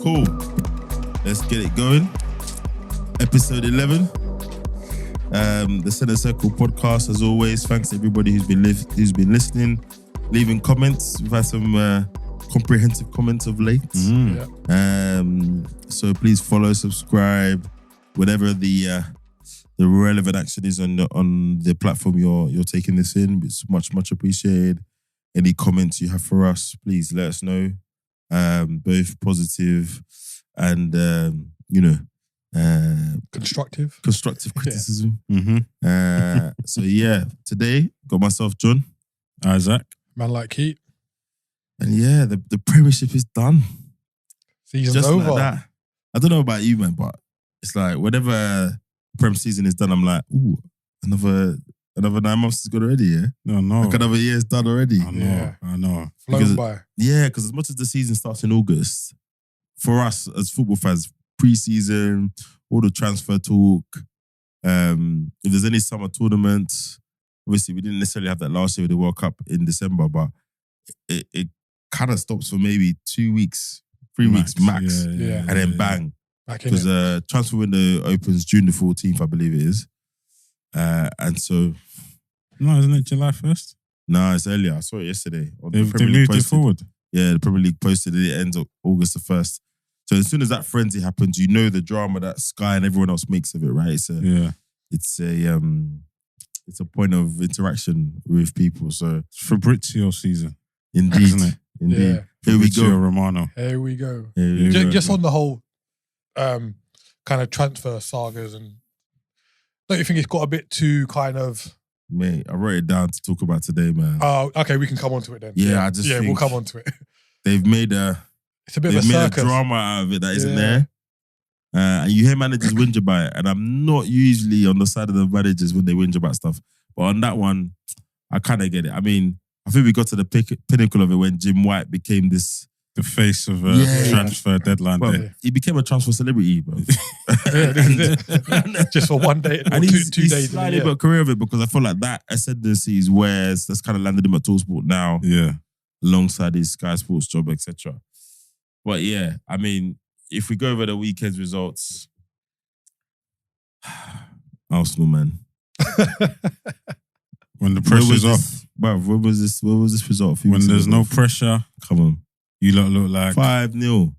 Cool. Let's get it going. Episode 11. The Centre Circle podcast, as always. Thanks to everybody who's been listening, leaving comments. We've had some comprehensive comments of late. So please follow, subscribe, whatever the relevant action is on the platform you're taking this in. It's much appreciated. Any comments you have for us, please let us know. Both positive and constructive criticism. So today got myself John, Isaac, man like Keith, and the Premiership is done. Season's just over. Like that. I don't know about you, man, but it's like whenever Prem season is done, I'm like, ooh, another 9 months is gone already, yeah? No. Like another year is done already. I know. Flown by. Yeah, because as much as the season starts in August, for us as football fans, pre-season, all the transfer talk, if there's any summer tournaments, obviously we didn't necessarily have that last year with the World Cup in December, but it kind of stops for maybe 2 weeks, 3 weeks max, and then bang. Because transfer window opens June the 14th, I believe it is. And so... No, isn't it July 1st? No, it's earlier. I saw it yesterday. They moved it forward. Yeah, the Premier League posted it ends of August the 1st. So as soon as that frenzy happens, you know the drama that Sky and everyone else makes of it, right? It's a point of interaction with people. So it's Fabrizio season. Indeed. Isn't it? Indeed. Yeah. Here we Fabrizio go. Romano. Here we go. Here we go. Just on the whole kind of transfer sagas, and don't you think it's got a bit too kind of... Mate, I wrote it down to talk about today, man. Oh, okay, we can come on to it then. Yeah, I just think we'll come on to it. They've made it's a bit of a circus. Drama out of it that isn't there. And you hear managers whinge about it, and I'm not usually on the side of the managers when they whinge about stuff. But on that one, I kind of get it. I mean, I think we got to the pinnacle of it when Jim White became the face of a transfer deadline day. He became a transfer celebrity, bro. Just for one day, and he's 2 days. He's slightly got a career of it because I feel like that ascendancy is where that's kind of landed him at TalkSport now. Yeah. Alongside his Sky Sports job, etc. But yeah, I mean, if we go over the weekend's results, Arsenal, man. When the pressure's off. Bruv, what was this result? When there's no pressure, come on. You lot look like 5-0.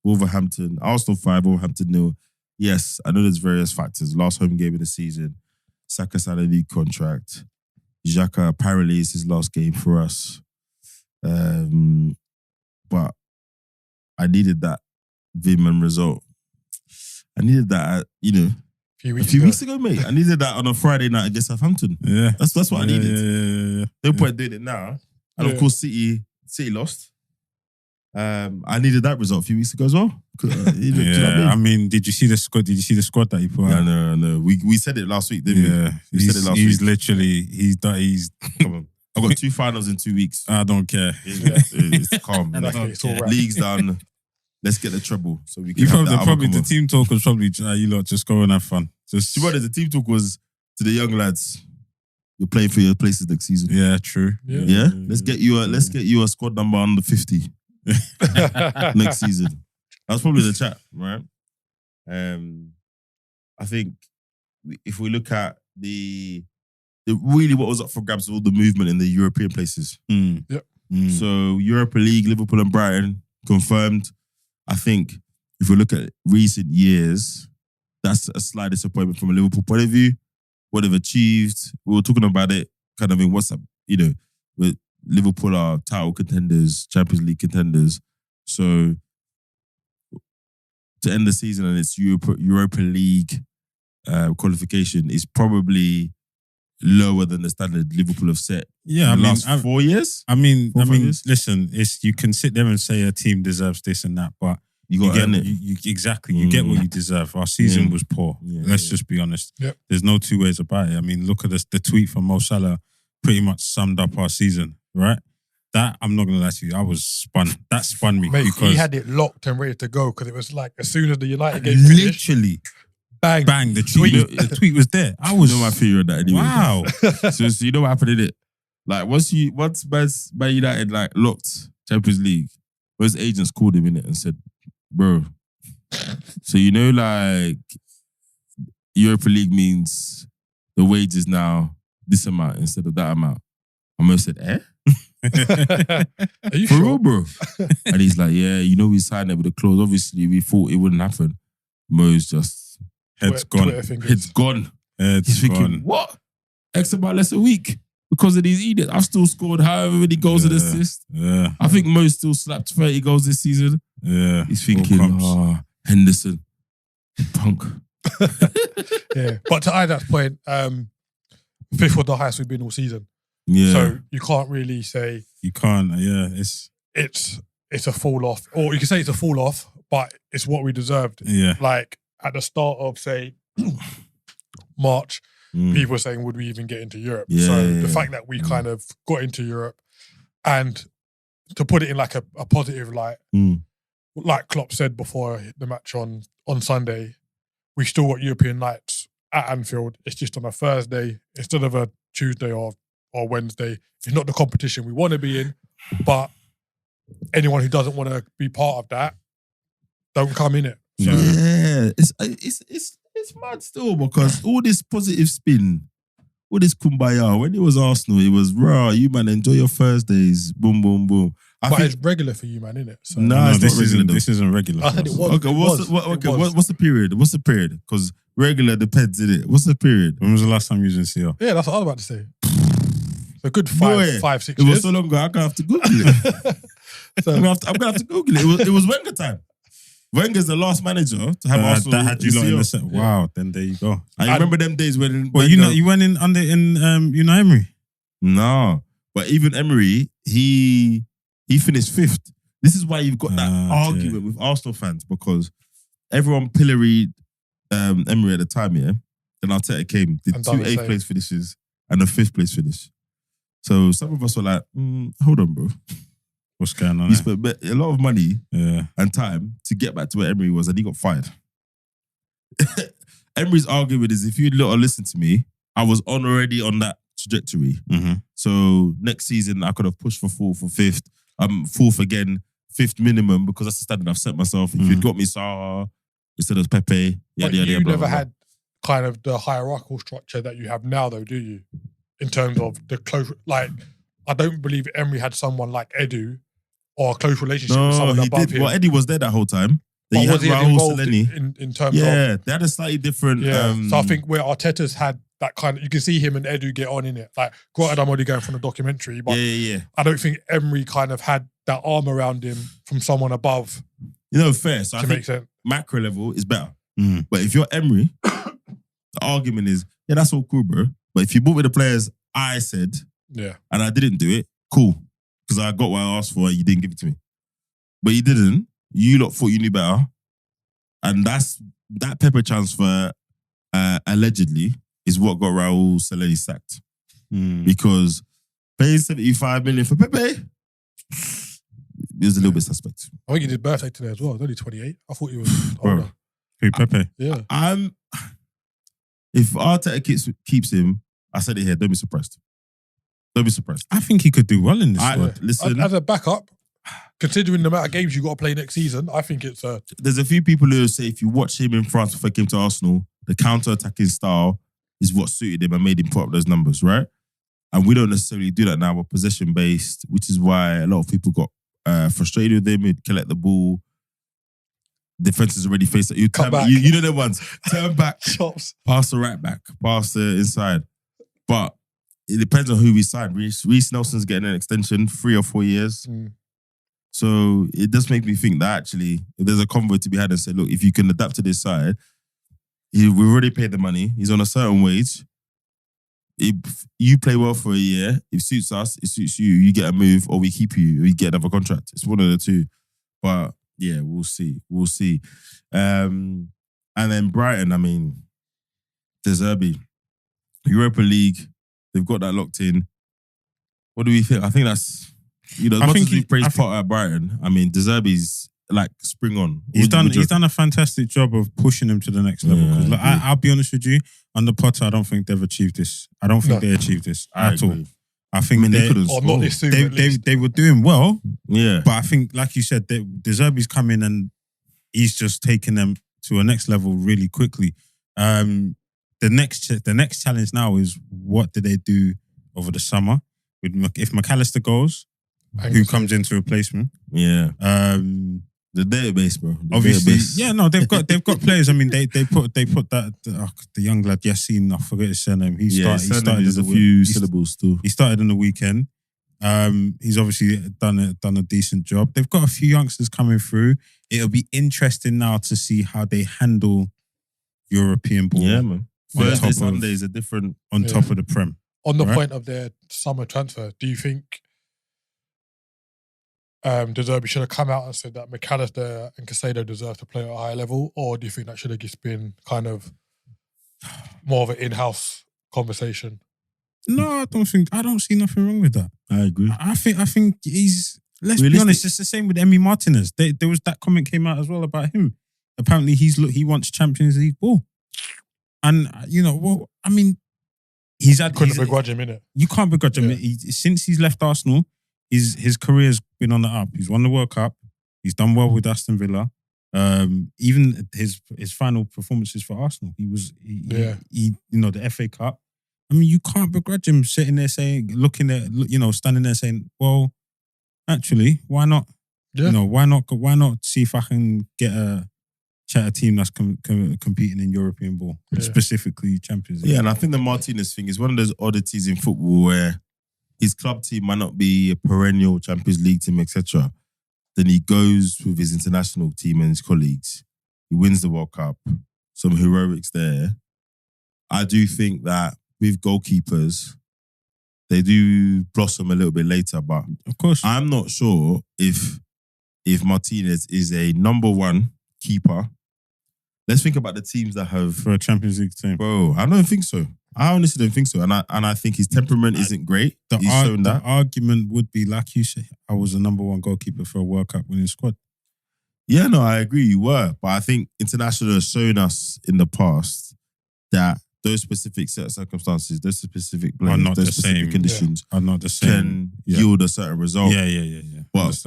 Wolverhampton. Arsenal 5, Wolverhampton 0. Yes, I know there's various factors. Last home game of the season. Saka signed a new contract. Xhaka apparently is his last game for us. But I needed that Vim result. I needed that, a few weeks ago, mate. I needed that on a Friday night against Southampton. Yeah. That's what I needed. Yeah. No point doing it now. And of course, City lost. I needed that result a few weeks ago as well. I mean, did you see the squad? Did you see the squad that he put out? No. We said it last week, didn't we? Yeah. We said it last week. He's literally, he's come on. I've got 2 finals in 2 weeks. I don't care. It's calm. It's all right. League's done. Let's get the treble so we can. The team talk was probably you lot just go and have fun. Just the team talk was to the young lads. You're playing for your places next season. Yeah, true. Yeah. Let's get you a squad number under 50 next season. That's probably the chat, right? I think if we look at the really what was up for grabs, all the movement in the European places. So Europa League, Liverpool and Brighton confirmed. I think if we look at recent years, that's a slight disappointment from a Liverpool point of view. What they've achieved, we were talking about it kind of in WhatsApp, with Liverpool are title contenders, Champions League contenders. So to end the season and its Europa League qualification is probably lower than the standard Liverpool have set. Yeah, in the last 4 years. I mean, years? Listen, you can sit there and say a team deserves this and that, but you get it. You get what you deserve. Our season was poor. Let's just be honest. Yep. There's no two ways about it. I mean, look at the tweet from Mo Salah pretty much summed up our season, right? That, I'm not going to lie to you, I was spun. That spun me. Mate, because he had it locked and ready to go because it was like as soon as the United game finished, literally, bang, the tweet was there. I was... You know my theory on that anyway. Wow. So you know what happened in it? Like, once Man United like locked Champions League, those agents called him in it and said, Bro. So you know, like Europa League means the wage is now this amount instead of that amount. I almost said, Are you For sure? real, bro? And he's like, yeah, you know, we signed it with a clause. Obviously, we thought it wouldn't happen. Mo's just Head's gone. Head's gone. Head's He's thinking, gone. what? X amount less a week because of these idiots. I've still scored however many goals and assists. Yeah. I think Mo still slapped 30 goals this season. Yeah. He's thinking, Henderson, punk. Yeah. But to Isaac's point, fifth was the highest we've been all season. Yeah. So you can't really say You can't. Yeah. it's a fall off. Or you can say it's a fall off, but it's what we deserved. Yeah. Like at the start of, say, March, people were saying, would we even get into Europe? Yeah, So yeah, the fact that we kind of got into Europe, and to put it in like a positive light, like Klopp said before the match on Sunday, we still got European nights at Anfield. It's just on a Thursday instead of a Tuesday or Wednesday. It's not the competition we want to be in, but anyone who doesn't want to be part of that, don't come in it. So, yeah, it's mad still because all this positive spin, all this kumbaya. When it was Arsenal, it was raw. You man, enjoy your Thursdays. Boom, boom, boom. but it's regular for you, man, isn't it? So, No, it's this not regular. This isn't regular. I said it was. Okay, what's the period? What's the period? Because regular depends, in it. What's the period? When was the last time you was in CL? Yeah, that's what I was about to say. So good Boy, 5, 6 It was years. so long ago. I'm gonna have to Google it. So, I'm gonna have to Google it. It was Wenger time. Wenger's the last manager to have Arsenal. That had you lot in the CL. set. Wow. Then there you go. I remember them days when. Well, you went in under Unai Emery. No, but even Emery, he finished 5th. This is why you've got that argument with Arsenal fans because everyone pilloried Emery at the time, yeah. Then Arteta came, did And 2 done the 8th same. place finishes and a 5th place finish. So some of us were like, hold on, bro. What's going on? You spent a lot of money Yeah. and time to get back to where Emery was, and he got fired. Emery's argument is, if you'd listened to me, I was already on that trajectory. Mm-hmm. So next season, I could have pushed for 4th or 5th. 4th again, 5th minimum, because that's the standard I've set myself. If you'd got me Saha instead of Pepe, but you never had kind of the hierarchical structure that you have now, though, do you? In terms of the close, like, I don't believe Emery had someone like Edu or a close relationship with No, someone he above did. him. Well, Eddie was there that whole time. Then But you was had he Raul involved Seleni. in terms of... Yeah, they had a slightly different... Yeah. So I think where Arteta's had that kind of... You can see him and Edu get on in it. Like, granted, I'm already going from the documentary, but yeah. I don't think Emery kind of had that arm around him from someone above You know, fair. So I to think make sense. macro level is better. But if you're Emery, the argument is, yeah, that's all cool, bro. But if you bought with the players I said, Yeah. and I didn't do it, cool. Because I got what I asked for and you didn't give it to me. But you didn't. You lot thought you knew better. And that Pepper transfer, allegedly, is what got Raul Seleni sacked. Because paying 75 million for Pepe, it was a little bit suspect. I think he did birthday today as well. He's only 28. I thought he was Bro. older. Who, Pepe? Yeah. If Arteta keeps him, I said it here, don't be surprised. Don't be surprised. I think he could do well in this squad. Listen, As a backup, considering the amount of games you got to play next season, I think it's a... there's a few people who say if you watch him in France before he came to Arsenal, the counter-attacking style is what suited him and made him put up those numbers, right? And we don't necessarily do that now. We're possession-based, which is why a lot of people got frustrated with him. He'd collect the ball. Defense is already faced it. You know the ones. Turn back, Chops. pass the right back, pass the inside. But it depends on who we sign. Reece Nelson's getting an extension, 3 or 4 years. So it does make me think that actually, if there's a convo to be had and say, look, if you can adapt to this side, we've already paid the money. He's on a certain wage. If you play well for a year, it suits us, it suits you, you get a move, or we keep you, or you get another contract. It's one of the two. But yeah, we'll see. We'll see. And then Brighton, I mean, De Zerbi. Europa League, they've got that locked in. What do we think? I think that's, as much as we praise Potter at Brighton, I mean, De Zerbi's like spring on. He's done a fantastic job of pushing him to the next level. Because I'll be honest with you, under Potter, I don't think they've achieved this. I don't think they achieved this at all. I think they couldn't or not this soon. They were doing well. Yeah. But I think, like you said, De Zerbi's come in and he's just taken them to a next level really quickly. The next challenge now is what do they do over the summer? If McAllister goes, who comes into replacement? Yeah. The database, bro. Obviously, yeah. No, they've got players. I mean, they put that the young lad Yassine. I forget his surname. He started. There's a few syllables too. He started in the weekend. He's obviously done a decent job. They've got a few youngsters coming through. It'll be interesting now to see how they handle European ball. Yeah, man. Thursday, Sundays are different on top of the Prem. On the point of their summer transfer, do you think De Zerbi should have come out and said that McAllister and Caicedo deserve to play at a higher level, or do you think that should have just been kind of more of an in-house conversation? No, I don't see nothing wrong with that. I agree. I think he's. Let's be honest. It's the same with Emi Martinez. There was that comment came out as well about him. Apparently, he wants Champions League ball, and I mean, couldn't begrudge him, innit? You can't begrudge him. Since he's left Arsenal, his career's been on the up. He's won the World Cup. He's done well with Aston Villa. Even his final performances for Arsenal, he the FA Cup. I mean, you can't begrudge him sitting there saying, standing there saying, well, actually, why not? Yeah. Why not see if I can get a team that's competing in European ball, specifically Champions League. Yeah, and I think the Martinez thing is one of those oddities in football where his club team might not be a perennial Champions League team, etc. Then he goes with his international team and his colleagues. He wins the World Cup. Some heroics there. I do think that with goalkeepers, they do blossom a little bit later, but of course, I'm not sure if Martinez is a number one keeper. Let's think about the teams that have for a Champions League team. Bro, I don't think so. I honestly don't think so, and I think his temperament isn't great. He's shown that. The argument would be, like you say, I was the number one goalkeeper for a World Cup winning squad. Yeah, no, I agree, you were, but I think international has shown us in the past that those specific set of circumstances, those specific players, those specific conditions are not the same. Can yield a certain result. Yeah. But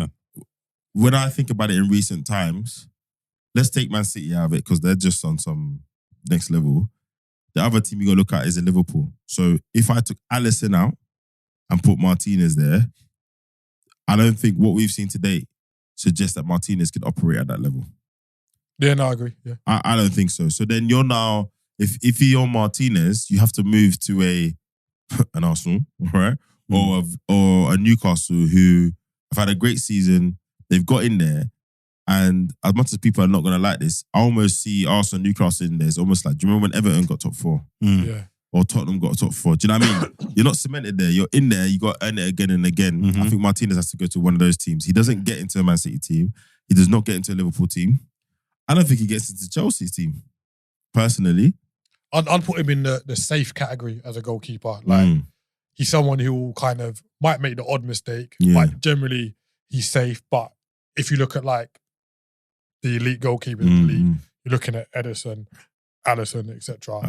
when I think about it in recent times, let's take Man City out of it because they're just on some next level. The other team you got to look at is Liverpool. So if I took Alisson out and put Martinez there, I don't think what we've seen today suggests that Martinez could operate at that level. Yeah, no, I agree. Yeah, I don't think so. So then you're now, if you're Martinez, you have to move to an Arsenal, right? Or a Newcastle who have had a great season. They've got in there. And as much as people are not going to like this, I almost see Arsenal and Newcastle in there. It's almost like, do you remember when Everton got top 4? Yeah. Or Tottenham got top 4? Do you know what I mean? You're not cemented there. You're in there. You got to earn it again and again. Mm-hmm. I think Martinez has to go to one of those teams. He doesn't get into a Man City team. He does not get into a Liverpool team. I don't think he gets into Chelsea's team, personally. I'd put him in the safe category as a goalkeeper. Like, he's someone who kind of might make the odd mistake, but generally he's safe. But if you look at like the elite goalkeepers in the league, you're looking at Ederson, Alisson, etc.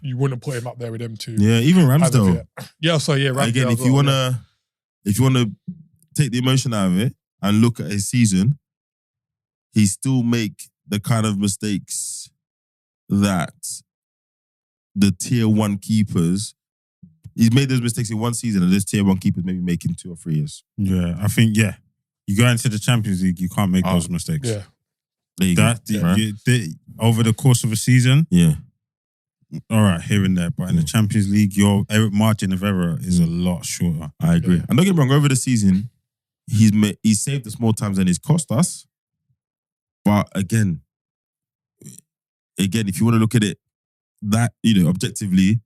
You wouldn't put him up there with them two. Yeah, even Ramsdale. Ramsdale. Again, if you wanna take the emotion out of it and look at his season, he still make the kind of mistakes that the tier 1 keepers. He's made those mistakes in one season, and those tier 1 keepers maybe making 2 or 3 years. Yeah, I think you go into the Champions League, you can't make those mistakes. Yeah. Over the course of a season, all right, here and there. But in the Champions League, your margin of error is a lot shorter. I agree. And don't get me wrong, over the season, he's saved us more times than he's cost us. But again, if you want to look at it, that objectively,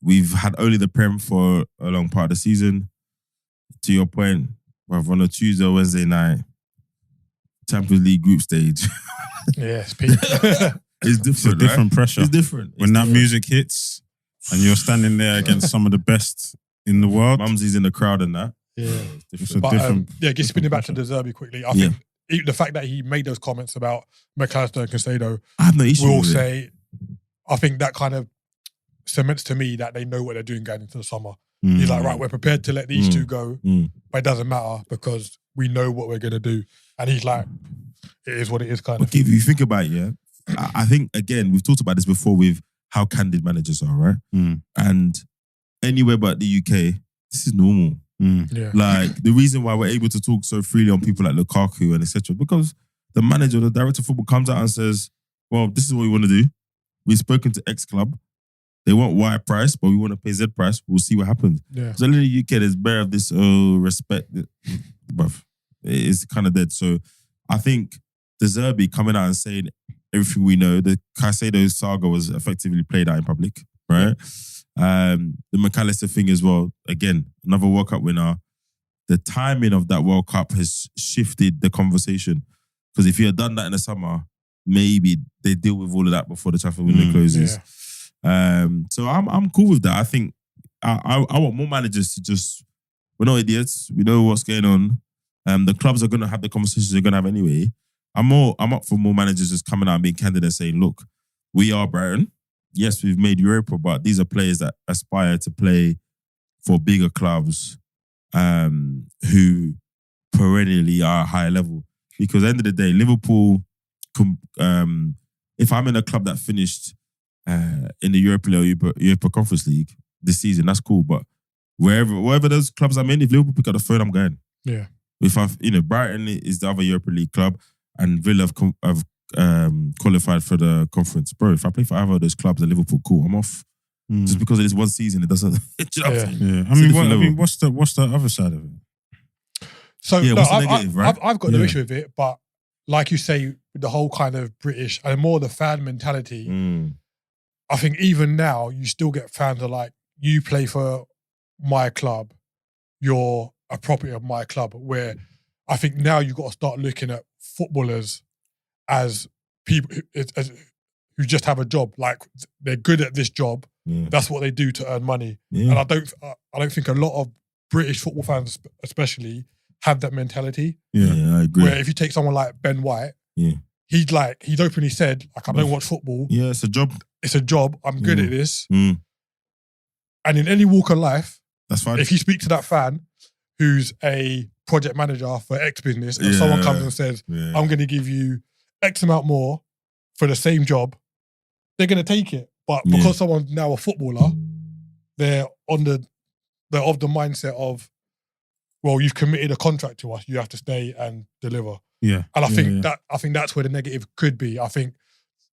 we've had only the Prem for a long part of the season. To your point, we've on a Tuesday or Wednesday night. Champions League group stage. Yeah, it's peak. It's different. It's a different pressure. It's different. When that music hits and you're standing there against some of the best in the world. Mumsy's in the crowd and that. Yeah. It's just spinning back to De Zerbi quickly. I think the fact that he made those comments about McAllister and Caicedo, I have no issue with it. I think that kind of cements to me that they know what they're doing going into the summer. He's like, right, we're prepared to let these two go, but it doesn't matter because we know what we're going to do. And he's like, it is what it is, kind But of. if you think about it, yeah, I think, again, we've talked about this before with how candid managers are, right? And anywhere but the UK, this is normal. Yeah. Like, the reason why we're able to talk so freely on people like Lukaku and etc. because the manager, the director of football comes out and says, well, this is what we want to do. We've spoken to X club. They want Y price, but we want to pay Z price. We'll see what happens. Yeah. So in the UK, there's bare of this respect. Bruv, it's kind of dead. So I think the Zerbi coming out and saying everything we know, the Caicedo saga was effectively played out in public, right? The McAllister thing as well. Again, another World Cup winner. The timing of that World Cup has shifted the conversation. Because if you had done that in the summer, maybe they deal with all of that before the transfer window closes. Yeah. So I'm cool with that. I think I want more managers to just, we're not idiots. We know what's going on. The clubs are going to have the conversations they're going to have anyway. I'm up for more managers just coming out and being candid and saying, look, we are Brighton. Yes, we've made Europa, but these are players that aspire to play for bigger clubs who perennially are at a higher level. Because at the end of the day, Liverpool, if I'm in a club that finished in the Europa Conference League this season, that's cool. But wherever those clubs I'm in, if Liverpool pick up the phone, I'm going. Yeah. If Brighton is the other Europa League club and Villa have qualified for the conference, bro, if I play for either of those clubs and Liverpool, cool, I'm off. Just because it is one season, it doesn't. Do you know what I'm saying? Yeah. What's the other side of it? So Yeah, what's the negative, right? I've got no issue with it, but like you say, the whole kind of British and more the fan mentality. I think even now you still get fans that are like, you play for my club, you're a property of my club. Where I think now you've got to start looking at footballers as people who just have a job. Like, they're good at this job. Yeah. That's what they do to earn money. Yeah. And I don't think a lot of British football fans, especially, have that mentality. Yeah, I agree. Where if you take someone like Ben White, he's openly said, like, I don't watch football. Yeah, it's a job. It's a job. I'm good at this. Mm. And in any walk of life, That's fine. if you speak to that fan who's a project manager for X business and someone comes and says, I'm going to give you X amount more for the same job, they're going to take it. But because someone's now a footballer, they're of the mindset of, well, you've committed a contract to us, you have to stay and deliver. Yeah. And I think that's where the negative could be. I think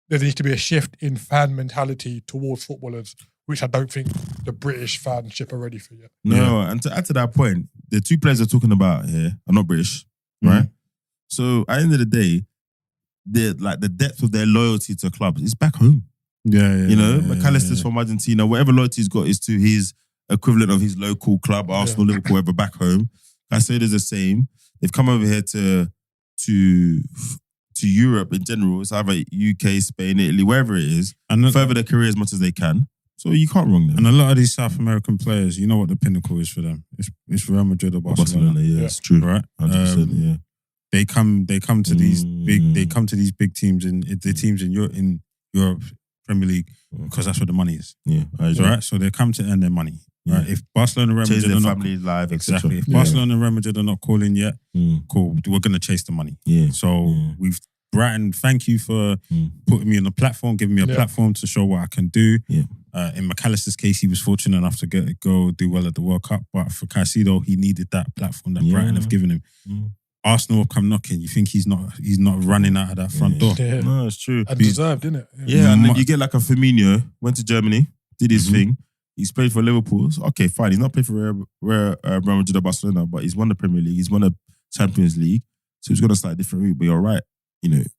there needs to be a shift in fan mentality towards footballers, which I don't think the British fanship are ready for yet. No, and to add to that point, the two players they're talking about here are not British, right? So at the end of the day, the depth of their loyalty to clubs is back home. McAllister's from Argentina. Whatever loyalty he's got is to his equivalent of his local club, Arsenal, Liverpool, whatever, back home. I say there's the same. They've come over here to Europe in general. It's either UK, Spain, Italy, wherever it is, and further their career as much as they can. So you can't wrong them. And a lot of these South American players, you know what the pinnacle is for them? It's Real Madrid or Barcelona. Yeah, it's true. Right? 100%, They come to these big teams in the teams in Europe, Premier League, because that's where the money is. Yeah, I agree. Right? So they come to earn their money. Right? If Barcelona and Real Madrid are not family life, exactly. If Barcelona and Real Madrid are not calling yet, cool. We're gonna chase the money. Yeah. So we've Brighton, thank you for putting me on the platform, giving me a platform to show what I can do. Yeah. In McAllister's case, he was fortunate enough to go do well at the World Cup, but for Caicedo, he needed that platform that Brighton have given him. Arsenal have come knocking. You think he's not running out of that front door? Yeah. No, it's true. And deserved, didn't it? Yeah, and then you get like a Firmino, went to Germany, did his thing. He's played for Liverpool. So, okay, fine. He's not played for Real Madrid or Barcelona, but he's won the Premier League. He's won the Champions League. So he's got a slightly different route. But you're right.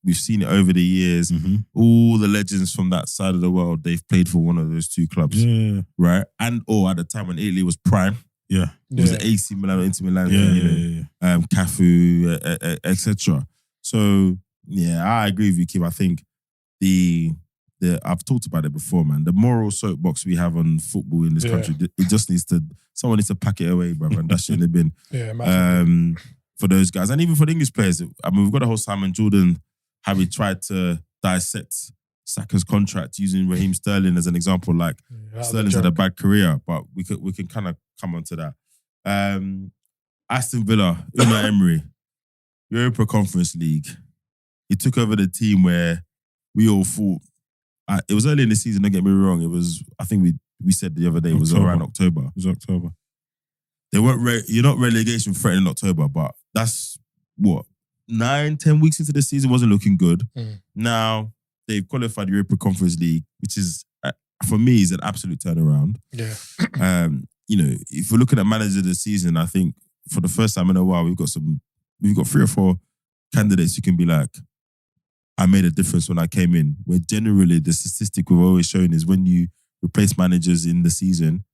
We've seen it over the years. All the legends from that side of the world, they've played for one of those two clubs. Yeah. Right? And at the time when Italy was prime. Yeah. It was the AC Milan or Inter Milan. Cafu, etc. So, I agree with you, Kim. I think I've talked about it before, man. The moral soapbox we have on football in this country, it just someone needs to pack it away, brother, and dash it in the bin. Yeah, for those guys. And even for the English players, I mean, we've got the whole Simon Jordan, how he tried to dissect Saka's contract using Raheem Sterling as an example. Like, Sterling's had a bad career, but we can kind of come on to that. Aston Villa, Unai Emery, Europa Conference League. he took over the team where we all thought it was early in the season. Don't get me wrong. It was. I think we said the other day it was around October. It was October. They weren't. You're not relegation threatening in October, but that's what 9-10 weeks into the season wasn't looking good. Now they've qualified the Europa Conference League, which is for me is an absolute turnaround. Yeah. If we're looking at manager of the season, I think for the first time in a while we've got 3 or 4 candidates who can be like, I made a difference when I came in. Where generally the statistic we've always shown is when you replace managers in the season,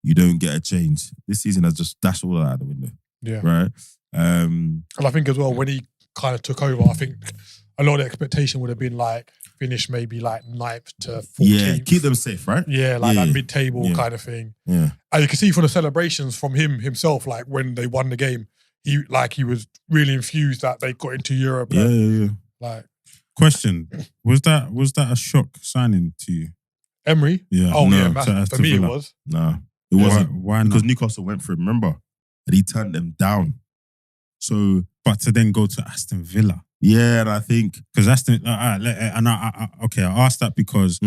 you don't get a change. This season has just dashed all that out the window. Yeah. Right? And I think as well, when he kind of took over, I think a lot of the expectation would have been like, finish maybe like 9th to 14th. Yeah, keep them safe, right? Yeah, that mid-table kind of thing. Yeah. And you can see from the celebrations from himself, like when they won the game, he was really infused that they got into Europe. Yeah. Like, question: was that a shock signing to you? Emery? Yeah. Oh, No, yeah, massive. For me, it was. No, it wasn't. Why not? Because Newcastle went for him, remember? And he turned them down. So, but to then go to Aston Villa. Yeah, and I think because Aston, I asked that because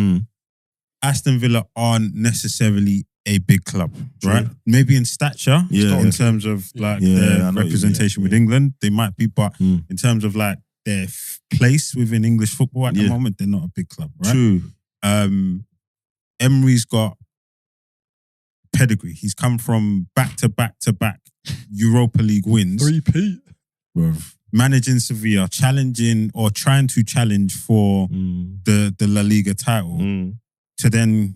Aston Villa aren't necessarily a big club, right? Maybe in stature, in terms of like their representation with England, they might be, but in terms of like their place within English football at the moment, they're not a big club, right? True. Emery's got pedigree. He's come from back to back Europa League wins. 3-peat. Managing Sevilla, challenging or trying to challenge for the La Liga title. To then,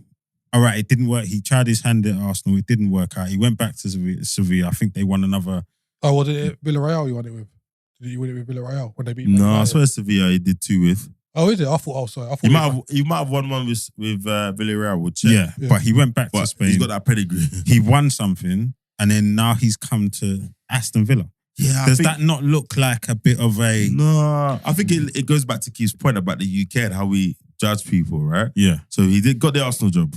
all right, it didn't work. He tried his hand at Arsenal. It didn't work out. He went back to Sevilla. I think they won another. Oh, was it Villarreal you won it with? Did you win it with Villarreal when they beat? No, I swear Sevilla he did 2 with. Oh, is it? I thought. He might have won one with Villarreal. We'll check. Yeah, but he went back to Spain. He's got that pedigree. He won something, and then now he's come to Aston Villa. Yeah, does that not look like a bit of a? No, I think it goes back to Keith's point about the UK and how we judge people, right? Yeah. So he got the Arsenal job.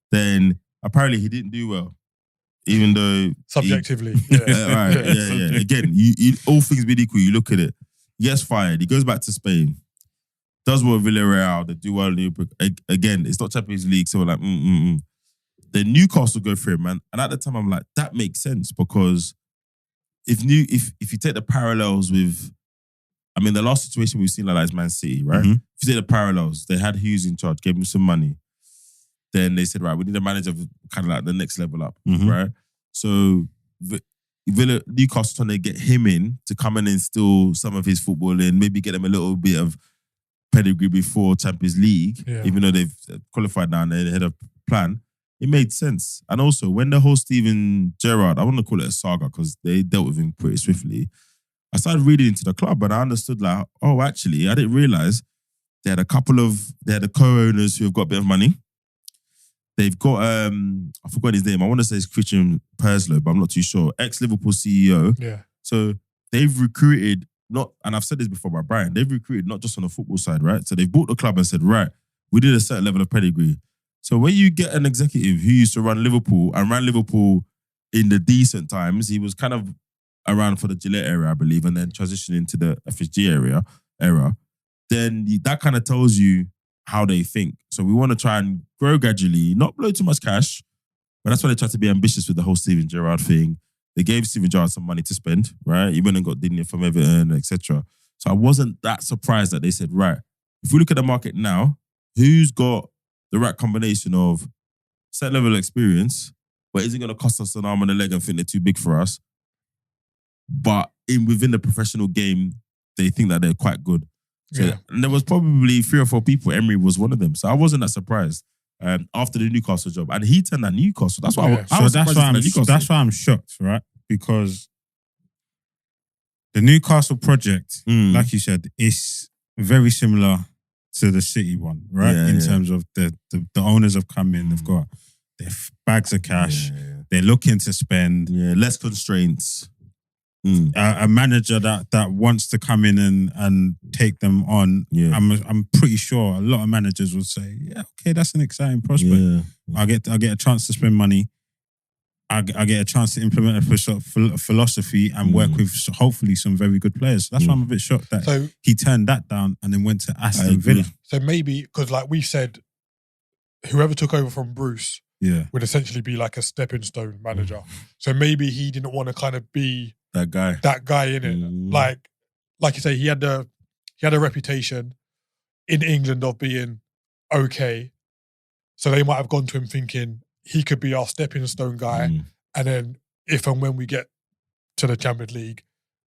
Then apparently he didn't do well, even though subjectively. Right. Yeah. Again, you all things being equal, you look at it. He gets fired. He goes back to Spain. Does well with Villarreal. They do well in Europa. Again, it's not Champions League, so we're like, Then Newcastle go for it, man. And at the time, I'm like, that makes sense because. If you take the parallels with, I mean, the last situation we've seen like that is Man City, right? If you take the parallels, they had Hughes in charge, gave him some money. Then they said, right, we need a manager of kind of like the next level up, right? So Newcastle trying to get him in to come and instill some of his football in, maybe get him a little bit of pedigree before Champions League, even though they've qualified now and they're ahead of plan. It made sense. And also, when the whole Steven Gerrard, I want to call it a saga because they dealt with him pretty swiftly. I started reading into the club and I understood like, oh, actually, I didn't realise they had the co-owners who have got a bit of money. They've got, I forgot his name. I want to say it's Christian Perslow, but I'm not too sure. Ex-Liverpool CEO. Yeah. So they've recruited, and I've said this before about Brighton, they've recruited not just on the football side, right? So they've bought the club and said, right, we did a certain level of pedigree. So when you get an executive who used to run Liverpool and ran Liverpool in the decent times, he was kind of around for the Gillette era, I believe, and then transitioned into the FSG era, then that kind of tells you how they think. So we want to try and grow gradually, not blow too much cash, but that's why they try to be ambitious with the whole Steven Gerrard thing. They gave Steven Gerrard some money to spend, right? He went and got Digne from Everton, etc. So I wasn't that surprised that they said, right, if we look at the market now, who's got the right combination of set level of experience, but isn't going to cost us an arm and a leg and think they're too big for us. But within the professional game, they think that they're quite good. So, and there was probably 3 or 4 people. Emery was one of them. So I wasn't that surprised after the Newcastle job. And he turned at Newcastle. That's why that's why I'm shocked, right? Because the Newcastle project, like you said, is very similar to the City one, right? In terms of the owners have come in, they've got their bags of cash, they're looking to spend. Less constraints. A manager that wants to come in and take them on. I'm pretty sure a lot of managers would say, okay, that's an exciting prospect. I'll get a chance to spend money. I get a chance to implement a philosophy and work with hopefully some very good players. That's why I'm a bit shocked that he turned that down and then went to Aston Villa. So maybe, because like we said, whoever took over from Bruce would essentially be like a stepping stone manager. So maybe he didn't want to kind of be that guy in it. Like you say, he had a reputation in England of being okay. So they might have gone to him thinking he could be our stepping stone guy. And then if and when we get to the Champions League,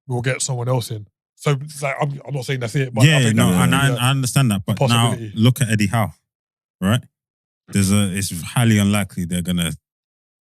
we'll get someone else in. So it's like, I'm not saying that's it. But I understand that. But now look at Eddie Howe, right? It's highly unlikely they're going to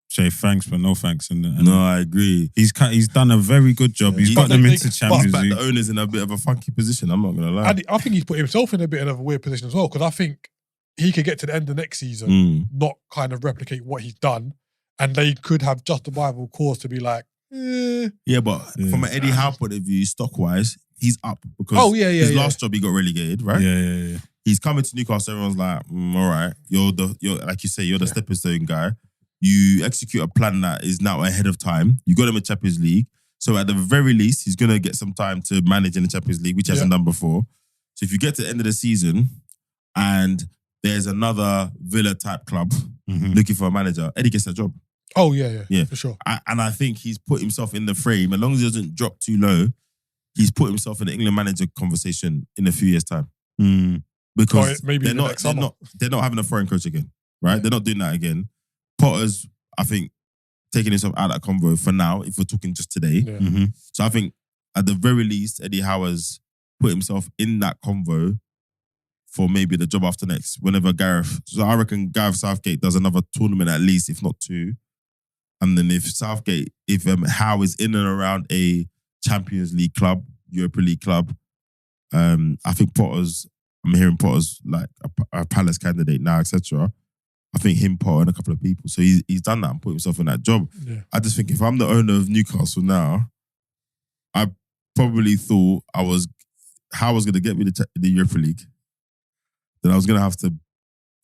say thanks but no thanks. No, I agree. He's done a very good job. He's got them into Champions League. The owner's in a bit of a funky position, I'm not going to lie. And I think he's put himself in a bit of a weird position as well, because I think he could get to the end of next season, not kind of replicate what he's done, and they could have justifiable cause to be like, Yeah, but from an Eddie Howe point of view, stock-wise, he's up because his last job he got relegated, right? Yeah. He's coming to Newcastle, everyone's like, all right, you're like you say, you're the stepping stone guy. You execute a plan that is now ahead of time. You got him a Champions League. So at the very least, he's going to get some time to manage in the Champions League, which he hasn't done before. So if you get to the end of the season and there's another Villa-type club looking for a manager, Eddie gets that job. Oh, yeah, for sure. And I think he's put himself in the frame. As long as he doesn't drop too low, he's put himself in the England manager conversation in a few years' time. Because maybe they're not having a foreign coach again, right? They're not doing that again. Potter's, I think, taking himself out of that convo for now, if we're talking just today. So I think, at the very least, Eddie Howe's put himself in that convo for maybe the job after next, whenever Gareth. So I reckon Gareth Southgate does another tournament at least, if not two. And then if Howe is in and around a Champions League club, Europa League club, I think I'm hearing Potter's like a Palace candidate now, etc. I think him, Potter, and a couple of people. So he's done that and put himself in that job. Yeah. I just think if I'm the owner of Newcastle now, I probably thought how I was going to get me the Europa League. Then I was going to have to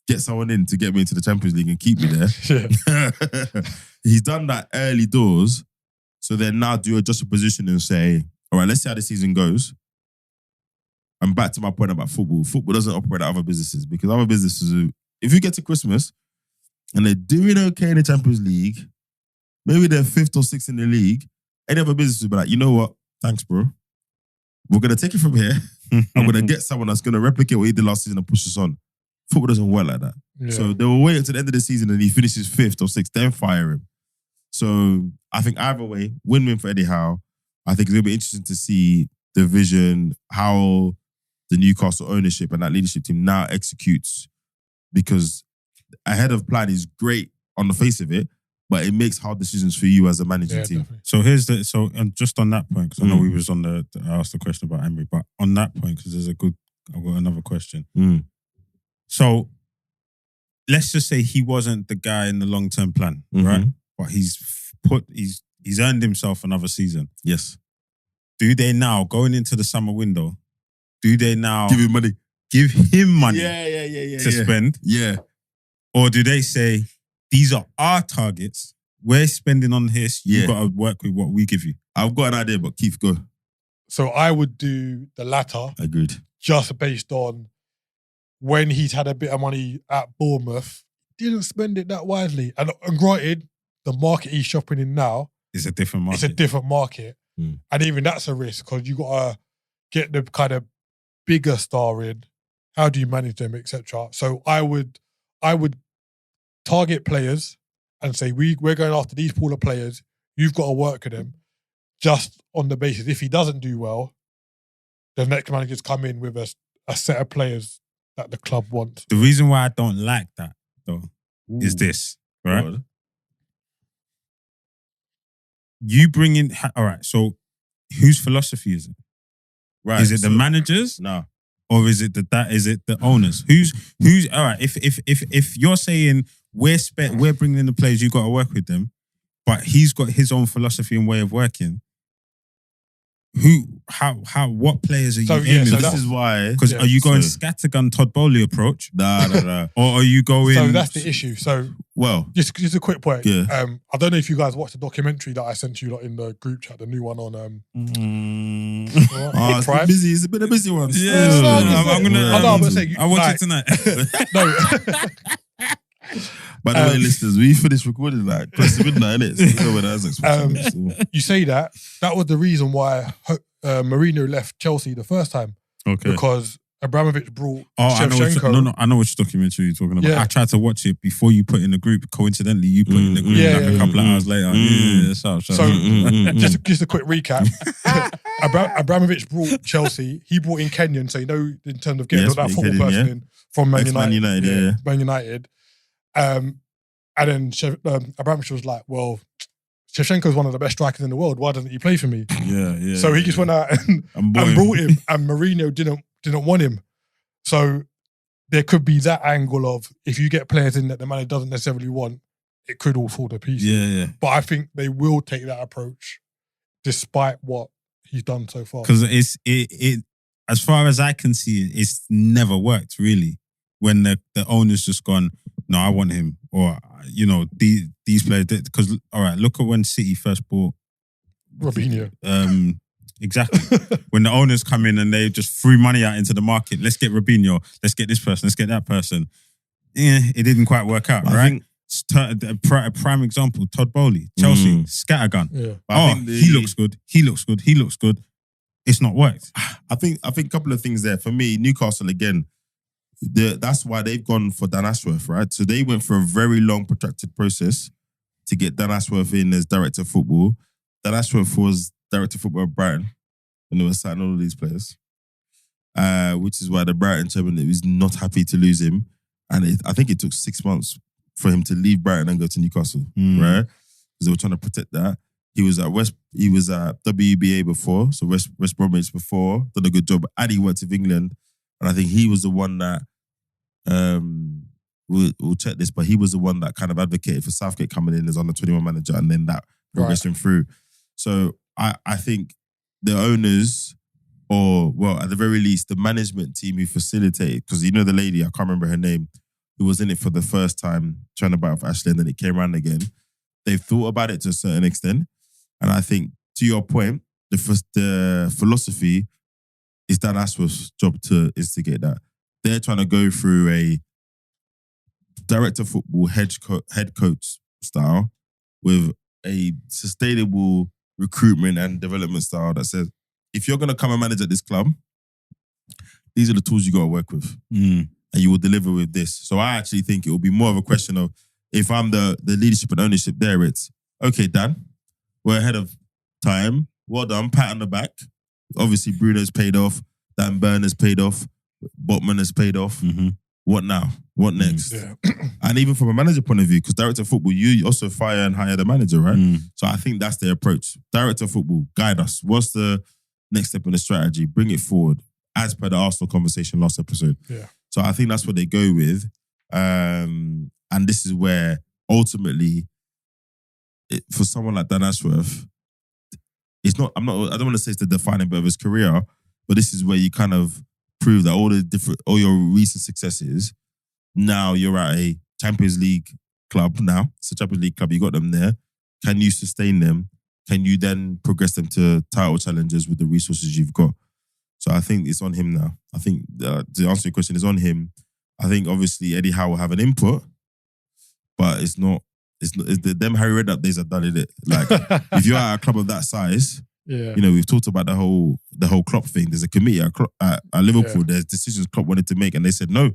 get someone in to get me into the Champions League and keep me there. He's done that early doors. So then now do adjust your position and say, all right, let's see how the season goes. And back to my point about football. Football doesn't operate at other businesses because other businesses, if you get to Christmas and they're doing okay in the Champions League, maybe they're 5th or 6th in the league, any other business will be like, you know what? Thanks, bro. We're going to take it from here. I'm going to get someone that's going to replicate what he did last season and push us on. Football doesn't work like that. Yeah. So they will wait until the end of the season and he finishes 5th or 6th, then fire him. So I think either way, win-win for Eddie Howe. I think it's going to be interesting to see the vision, how the Newcastle ownership and that leadership team now executes, because ahead of plan is great on the face of it, but it makes hard decisions for you as a managing team. Definitely. So and just on that point, because I know we was I asked the question about Emery, but on that point, because I've got another question. So let's just say he wasn't the guy in the long-term plan, right? But he's earned himself another season. Yes. Do they now, going into the summer window, give him money? Give him money to spend? Yeah. Or do they say, these are our targets, we're spending on this, you've got to work with what we give you? I've got an idea, but Keith, go. So I would do the latter. Agreed. Just based on when he's had a bit of money at Bournemouth, didn't spend it that wisely. And granted, the market he's shopping in now is a different market. It's a different market. And even that's a risk because you got to get the kind of bigger star in. How do you manage them, etc. So I would target players and say, we're going after these pool of players. You've got to work with them just on the basis. If he doesn't do well, the next managers come in with a set of players that the club wants. The reason why I don't like that, though, is this, right? God. You bring in... All right, so whose philosophy is it? Right. Is it the managers? No. Or is it the owners? Who's all right? If you're saying we're bringing in the players, you got to work with them, but he's got his own philosophy and way of working. what players are you So, aiming so for? This is why. Because are you going scattergun Todd Bowley approach? Nah. Or are you going... So that's the issue. So Well, just a quick point. Yeah. I don't know if you guys watched the documentary that I sent you lot in the group chat, the new one on Prime. It's been a busy one. I'm gonna say I'll watch it tonight. No. By the way, listeners, we finished recording like close to midnight, innit? So you know when I was You say that was the reason why Mourinho left Chelsea the first time. Okay. Because Abramovich brought I Shevchenko. I know which documentary you're talking about. Yeah. I tried to watch it before you put in the group. Coincidentally, you put in the group a couple of hours later. Just a quick recap. Abramovich brought Chelsea. He brought in Kenyan, so in terms of getting that football person in from Man United. Man United. And then Abramovich was like, well, Shevchenko's one of the best strikers in the world. Why doesn't he play for me? So he just went out and brought him, and Mourinho didn't want him. So there could be that angle of if you get players in that the manager doesn't necessarily want, it could all fall to pieces. But I think they will take that approach despite what he's done so far. Because it as far as I can see, it's never worked really. When the owner's just gone, no, I want him, or these players. Because all right, look at when City first bought Robinho. Exactly. When the owners come in and they just threw money out into the market, let's get Robinho, let's get this person, let's get that person. Yeah, it didn't quite work out, right? A prime example, Todd Bowley, Chelsea, scattergun. Yeah. He looks good. He looks good. It's not worked. I think a couple of things there. For me, Newcastle again, that's why they've gone for Dan Ashworth, right? So they went for a very long, protracted process to get Dan Ashworth in as director of football. Dan Ashworth was director of football at Brighton when they were signing all of these players, which is why the Brighton chairman was not happy to lose him. And I think it took 6 months for him to leave Brighton and go to Newcastle, right? Because they were trying to protect that. He was at WBA before, so West Bromwich before, done a good job, and he went to England. And I think he was the one that, we'll check this, but he was the one that kind of advocated for Southgate coming in as under-21 manager and then that progressing through. So I think the owners, or well, at the very least, the management team who facilitated, because you know the lady, I can't remember her name, who was in it for the first time trying to buy off Ashley and then it came around again. They've thought about it to a certain extent. And I think, to your point, the philosophy is Dan Ashworth's job to instigate that. They're trying to go through a director of football head coach style with a sustainable recruitment and development style that says, if you're going to come and manage at this club, these are the tools you got to work with. And you will deliver with this. So I actually think it will be more of a question of, if I'm the leadership and ownership there, it's, okay, Dan, we're ahead of time. Well done, pat on the back. Obviously, Bruno's paid off. Dan Burn has paid off. Botman has paid off. What now? What next? And even from a manager point of view, because director of football, you also fire and hire the manager, right? So I think that's the approach. Director of football, guide us. What's the next step in the strategy? Bring it forward, as per the Arsenal conversation last episode. So I think that's what they go with. And this is where, ultimately, for someone like Dan Ashworth, it's not. I don't want to say it's the defining bit of his career, but this is where you kind of prove that all your recent successes. Now you're at a Champions League club. Now it's a Champions League club. You got them there. Can you sustain them? Can you then progress them to title challenges with the resources you've got? So I think it's on him now. I think to answer your question, it's on him. I think obviously Eddie Howe will have an input, but it's not. Them Harry Redknapp days are done, innit? Like, if you're at a club of that size, we've talked about the whole Klopp thing. There's a committee at Liverpool. There's decisions Klopp wanted to make and they said no.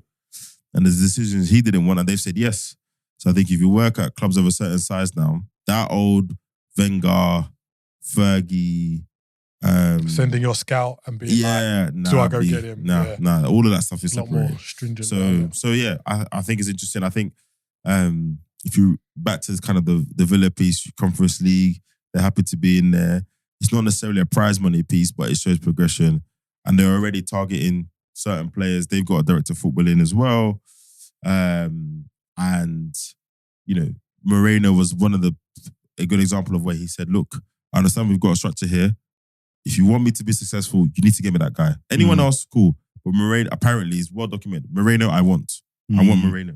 And there's decisions he didn't want and they've said yes. So I think if you work at clubs of a certain size now, that old Wenger, Fergie, sending your scout and being do I go get him? Nah. All of that stuff is a lot separated. more stringent. So yeah, I think it's interesting. I think if you back to kind of the Villa piece, Conference League, they're happy to be in there. It's not necessarily a prize money piece, but it shows progression. And they're already targeting certain players. They've got a director of football in as well. And, Moreno was a good example of where he said, look, I understand we've got a structure here. if you want me to be successful, you need to get me that guy. Anyone else, cool. But Moreno, apparently, is well documented. Moreno, I want. I want Moreno.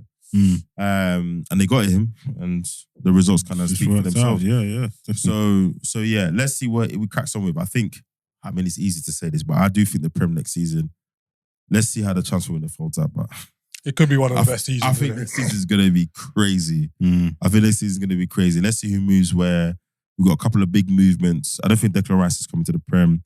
And they got him, and the results kind of speak for themselves. Yeah. So yeah, let's see what we cracks on with. I mean, it's easy to say this, but I do think the Prem next season, let's see how the transfer window folds out. But it could be one of the best seasons. I think next season is going to be crazy. I think next season is going to be crazy. Let's see who moves where. We've got a couple of big movements. I don't think Declan Rice is coming to the Prem.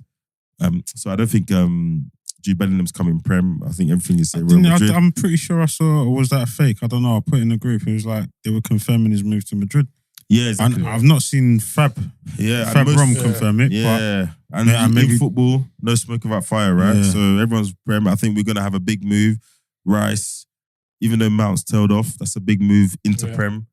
So I don't think Jude Bellingham's coming Prem. I think everything is Real Madrid. I'm pretty sure I saw, or was that fake? I don't know. I put it in the group. It was like they were confirming his move to Madrid. Yeah, exactly. I've not seen Fab Rom confirm it. Yeah. And maybe football, no smoke without fire, right? Yeah. So everyone's Prem. I think we're going to have a big move. Rice, even though Mount's tailed off, that's a big move into Prem.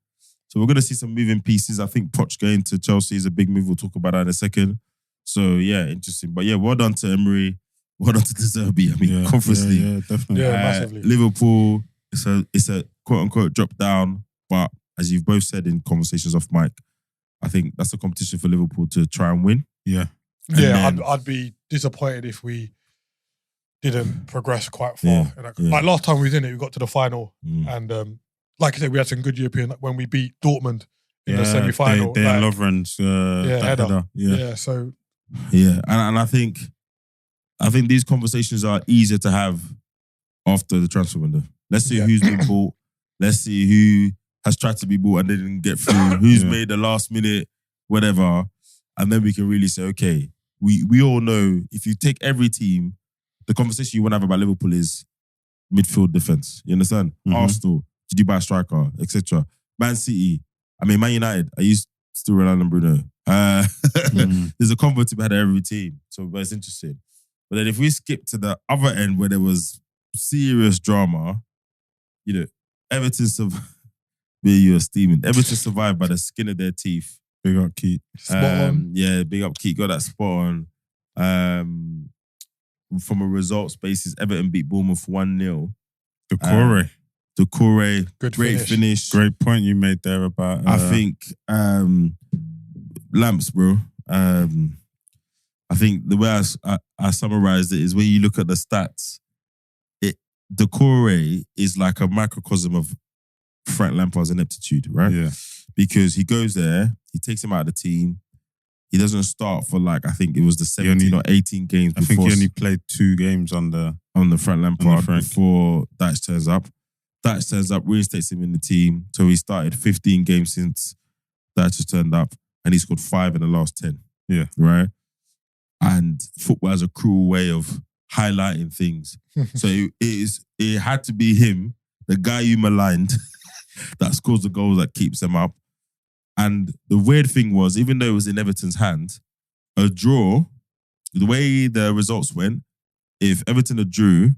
So we're going to see some moving pieces. I think Poch going to Chelsea is a big move. We'll talk about that in a second. So yeah, interesting. But yeah, well done to Emery. Well done to De Zerbi. I mean, Conference League. Yeah, definitely. Yeah, massively. Liverpool, it's a quote-unquote drop down. But as you've both said in conversations off mic, I think that's a competition for Liverpool to try and win. Yeah. I'd be disappointed if we didn't progress quite far. Like last time we was in it, we got to the final and like I said, we had some good European when we beat Dortmund in the semi-final. Dan Lovren's header. And I think these conversations are easier to have after the transfer window. Let's see who's been bought. Let's see who has tried to be bought and didn't get through. Who's made the last minute, whatever. And then we can really say, okay, we all know if you take every team, the conversation you want to have about Liverpool is midfield defense. You understand? Arsenal. Did you buy a striker, etc. Man City, Man United, I used to rely on Bruno. There's a convo to be had at every team, but it's interesting. But then if we skip to the other end where there was serious drama, Everton survived. Everton survived by the skin of their teeth. Big up Keat. Spot on. Yeah, big up Keat. Got that spot on. From a results basis, Everton beat Bournemouth 1-0. Doucouré, great finish. Great point you made there about... I think Lamps, bro. I think the way I summarised it is when you look at the stats, Doucouré is like a microcosm of Frank Lampard's ineptitude, right? Yeah. Because he goes there, he takes him out of the team, he doesn't start for I think it was the 17 or 18 games before. I think he only played 2 games on the Frank Lampard before Dyche turns up. Dyche turns up, reinstates him in the team. So he started 15 games since Dyche has turned up and he scored 5 in the last 10. Yeah. Right? And football has a cruel way of highlighting things. So it had to be him, the guy you maligned, that scores the goals that keeps them up. And the weird thing was, even though it was in Everton's hands, a draw, the way the results went, if Everton had drew,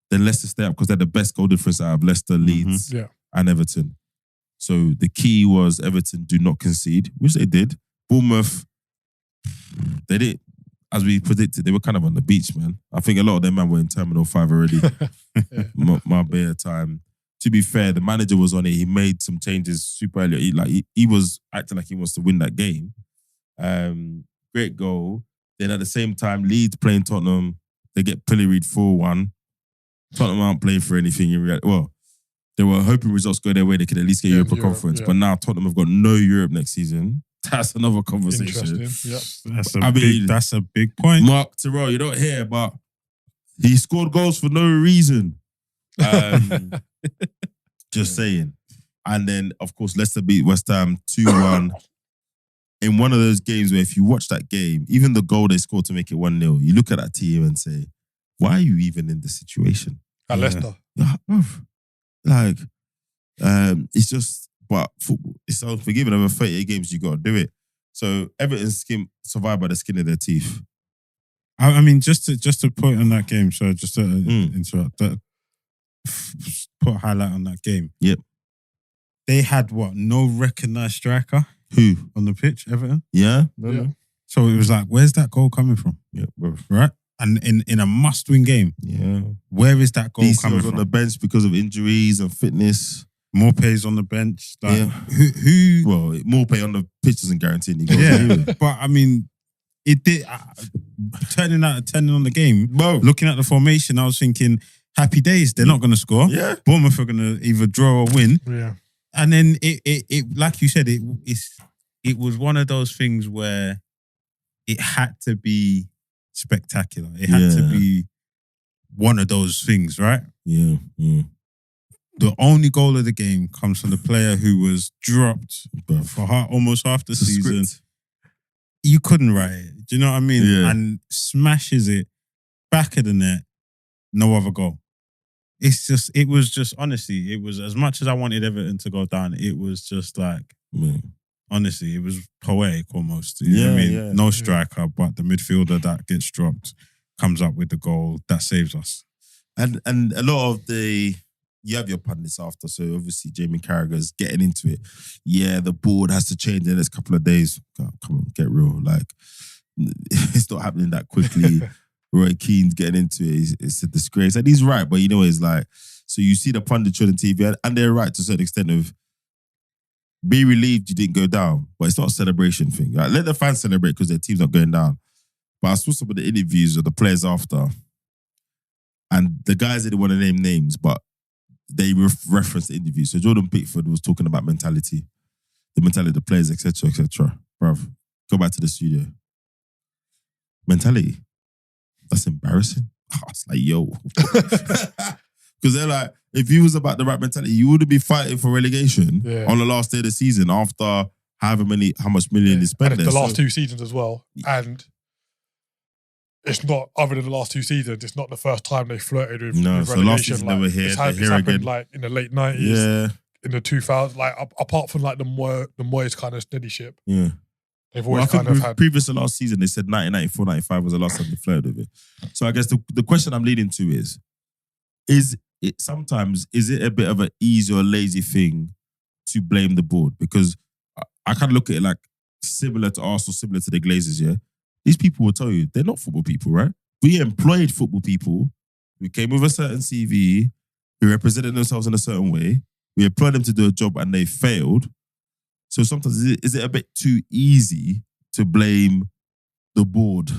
then Leicester stay up because they're the best goal difference out of Leicester, Leeds, and Everton. So the key was Everton do not concede, which they did. Bournemouth, they did, as we predicted, they were kind of on the beach, man. I think a lot of them man were in Terminal 5 already. my bare time. To be fair, the manager was on it. He made some changes super early. He was acting like he wants to win that game. Great goal. Then at the same time, Leeds playing Tottenham, they get pilloried 4-1. Tottenham aren't playing for anything in reality. Well, they were hoping results go their way. They could at least get Europa Conference. Yeah. But now Tottenham have got no Europe next season. That's another conversation. That's a big point. Mark Terrell, you don't hear, but he scored goals for no reason. Just saying. And then, of course, Leicester beat West Ham 2-1. In one of those games where if you watch that game, even the goal they scored to make it 1-0, you look at that team and say, why are you even in this situation? At Leicester. It's just, but football, it's unforgiving. Over 38 games, you got to do it. So Everton survived by the skin of their teeth. I mean, just to point on that game, so just to interrupt, put a highlight on that game. Yep. They had no recognised striker. Who? On the pitch, Everton? Yeah. No. So it was like, where's that goal coming from? Yeah, bro. Right? And in a must-win game, where is that goal coming from? on the bench because of injuries and fitness. Morpé's on the bench. Who? Well, Morpé on the pitch doesn't guarantee any goals. Yeah, but I mean, it did. Turning on the game, looking at the formation, I was thinking, happy days. They're not going to score. Yeah. Bournemouth are going to either draw or win. Yeah. And then it like you said, it was one of those things where it had to be spectacular. It had to be one of those things, right? Yeah. The only goal of the game comes from the player who was dropped for almost half the season. Script. You couldn't write it. Do you know what I mean? Yeah. And smashes it back of the net. No other goal. It was just, honestly, it was as much as I wanted Everton to go down, it was just like, honestly, it was poetic almost. You know what I mean? No striker, but the midfielder that gets dropped comes up with the goal that saves us. And a lot of you have your pundits after, so obviously Jamie Carragher's getting into it. Yeah, the board has to change in the next couple of days. God, come on, get real. Like, it's not happening that quickly. Roy Keane's getting into it. It's a disgrace. And he's right, but you know, it's like, so you see the punditry on TV, and they're right to a certain extent of be relieved you didn't go down, but it's not a celebration thing. Like, let the fans celebrate because their team's not going down. But I saw some of the interviews of the players after, and the guys didn't want to name names, but they referenced the interview. So Jordan Pickford was talking about mentality, the mentality of the players, etc., etc. Bruv, go back to the studio. Mentality. That's embarrassing. It's like, yo. Because they're like, if you was about the right mentality, you wouldn't be fighting for relegation on the last day of the season after how much million is spent there. The last 2 seasons as well. And it's not, other than the last 2 seasons, it's not the first time they flirted with relegation. So last season they were here, it's happened again. Like in the late 90s, in the 2000s, like apart from like the Moyes kind of steady ship. Yeah. They've always kind of had... Previous to last season, they said 1994, 95 was the last time they flirted with it. So I guess the question I'm leading to is it sometimes, is it a bit of an easy or lazy thing to blame the board? Because I kind of look at it like similar to Arsenal, similar to the Glazers, yeah? These people will tell you, they're not football people, right? We employed football people who came with a certain CV, who represented themselves in a certain way. We employed them to do a job and they failed. So sometimes, is it a bit too easy to blame the board,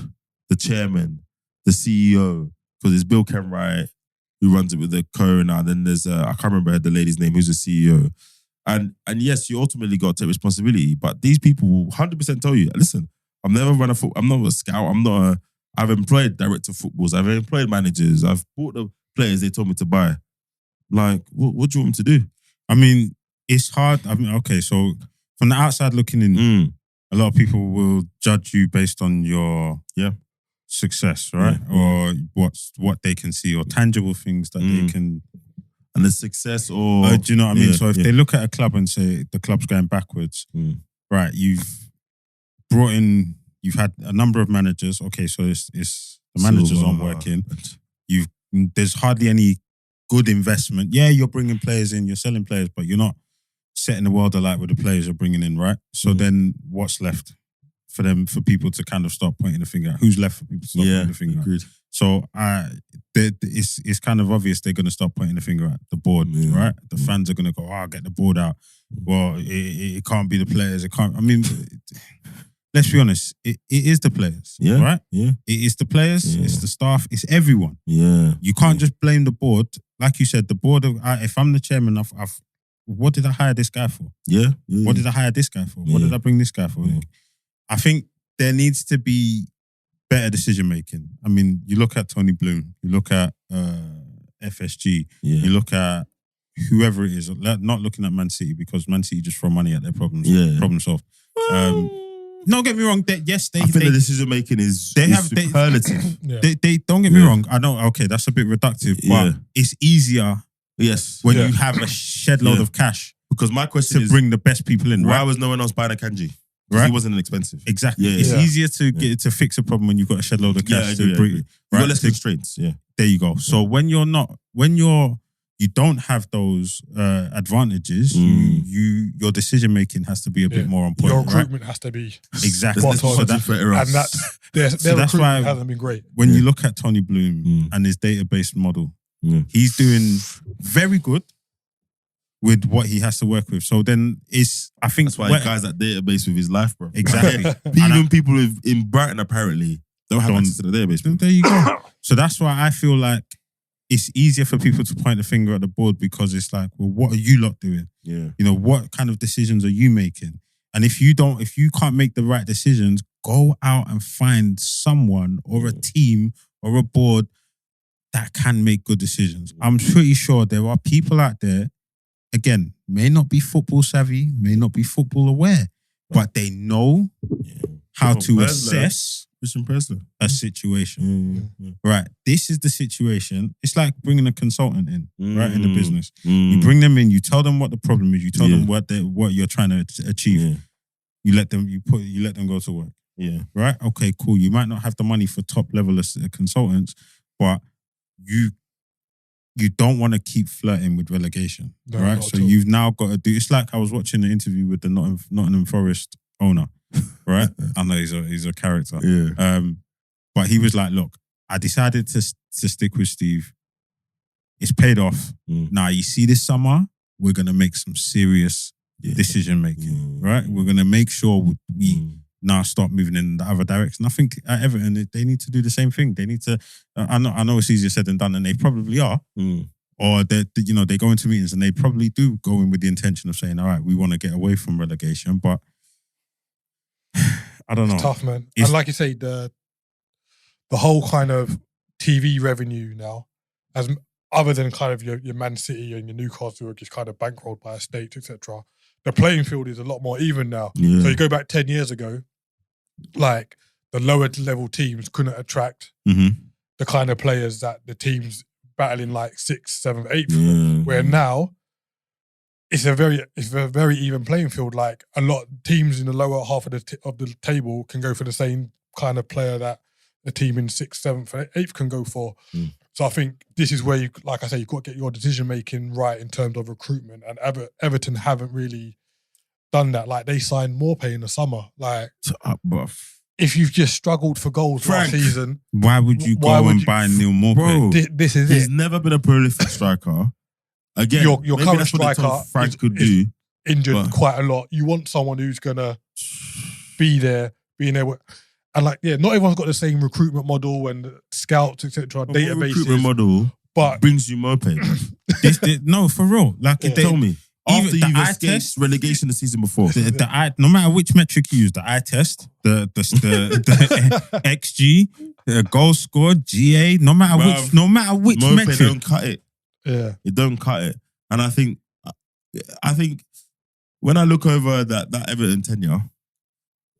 the chairman, the CEO? Because it's Bill Kenwright who runs it with the co-owner. And then there's, I can't remember the lady's name, who's the CEO. And yes, you ultimately got to take responsibility. But these people will 100% tell you, listen, I've never run a football, I'm not a scout, I've employed director of footballs, I've employed managers, I've bought the players they told me to buy. Like, what do you want me to do? I mean, it's hard. I mean, okay, so from the outside looking in, a lot of people will judge you based on your success, right? Or what they can see, or tangible things that they can... And the success or... do you know what I mean? So if they look at a club and say the club's going backwards, right, you've brought in, you've had a number of managers. Okay, so it's the managers aren't working. There's hardly any good investment. Yeah, you're bringing players in, you're selling players, but you're not setting the world alight with the players you're bringing in, right? So then what's left for people to kind of start pointing the finger at? Who's left for people to start pointing the finger at? So it's kind of obvious they're going to start pointing the finger at the board, right? The fans are going to go, I'll get the board out. Well, it can't be the players. It can't. I mean, let's be honest. It is the players, right? Yeah. It is the players. It's the staff. It's everyone. Yeah. You can't just blame the board. Like you said, the board. If I'm the chairman, what did I hire this guy for? Yeah. What did I hire this guy for? What did I bring this guy for? I think there needs to be better decision making. I mean, you look at Tony Bloom, you look at FSG, you look at whoever it is, not looking at Man City, because Man City just throw money at their problems, problem solved. Don't get me wrong. I think the decision making is superlative. They don't get me wrong. I know. Okay, that's a bit reductive, but it's easier. Yes, when you have a shed load of cash. Because my question is, bring the best people in. Why was no one else buying a Kanji? Right, he wasn't inexpensive. Exactly. It's easier to fix a problem when you've got a shed load of cash. You've got less constraints. Yeah. There you go. So when you don't have those advantages, your decision making has to be a bit more on point. Your recruitment has to be exactly. So that's their recruitment hasn't been great. When you look at Tony Bloom and his database model, he's doing very good with what he has to work with. So then I think that's why he guys that database with his life, bro. Exactly. Even people in Brighton apparently don't have access to the database, bro. There you go. So that's why I feel like it's easier for people to point the finger at the board, because it's like, well, what are you lot doing? Yeah. You know, what kind of decisions are you making? And if you can't make the right decisions, go out and find someone or a team or a board that can make good decisions. I'm pretty sure there are people out there, again, may not be football savvy, may not be football aware, but they know how to assess a situation. Right, this is the situation. It's like bringing a consultant in, right, in the business. You bring them in, you tell them what the problem is, you tell them what you're trying to achieve. You let them go to work. Yeah. Right? Okay, cool. You might not have the money for top level consultants, but you don't want to keep flirting with relegation. No, right? So you've now got to do. It's like I was watching an interview with the Nottingham Forest owner. Right? I know he's a character. Yeah. But he was like, look, I decided to stick with Steve. It's paid off. Now you see this summer, we're gonna make some serious decision making. Right? We're gonna make sure we now start moving in the other direction. I think at Everton, they need to do the same thing. They need to, I know it's easier said than done, and they probably are. Or they go into meetings and they probably do go in with the intention of saying, all right, we want to get away from relegation, but I don't know. It's tough, man. And like you say, the whole kind of TV revenue now, as other than kind of your Man City and your Newcastle, who are just kind of bankrolled by estates, etc., the playing field is a lot more even now. So you go back 10 years ago, like the lower level teams couldn't attract the kind of players that the teams battling like 6th, 7th, 8th, where now it's a very even playing field. Like a lot of teams in the lower half of the table can go for the same kind of player that the team in 6th, 7th, 8th can go for. So I think this is where you've got to get your decision making right in terms of recruitment. And Everton haven't really done that. Like they signed Morpay in the summer. Like if you've just struggled for goals last season, why would you go and buy Neil Morpay? Bro, this is he's never been a prolific striker. Again, your current striker Frank could do injured quite a lot. You want someone who's gonna be there, being able. And not everyone's got the same recruitment model and scouts, etc. Databases. Recruitment model, but brings you Morpay. No, for real. Tell me. After you've escaped relegation the season before, no matter which metric you use, the eye test, the XG, the goal scored, GA, no matter which metric, don't cut it. Yeah, it don't cut it. And I think when I look over that Everton tenure,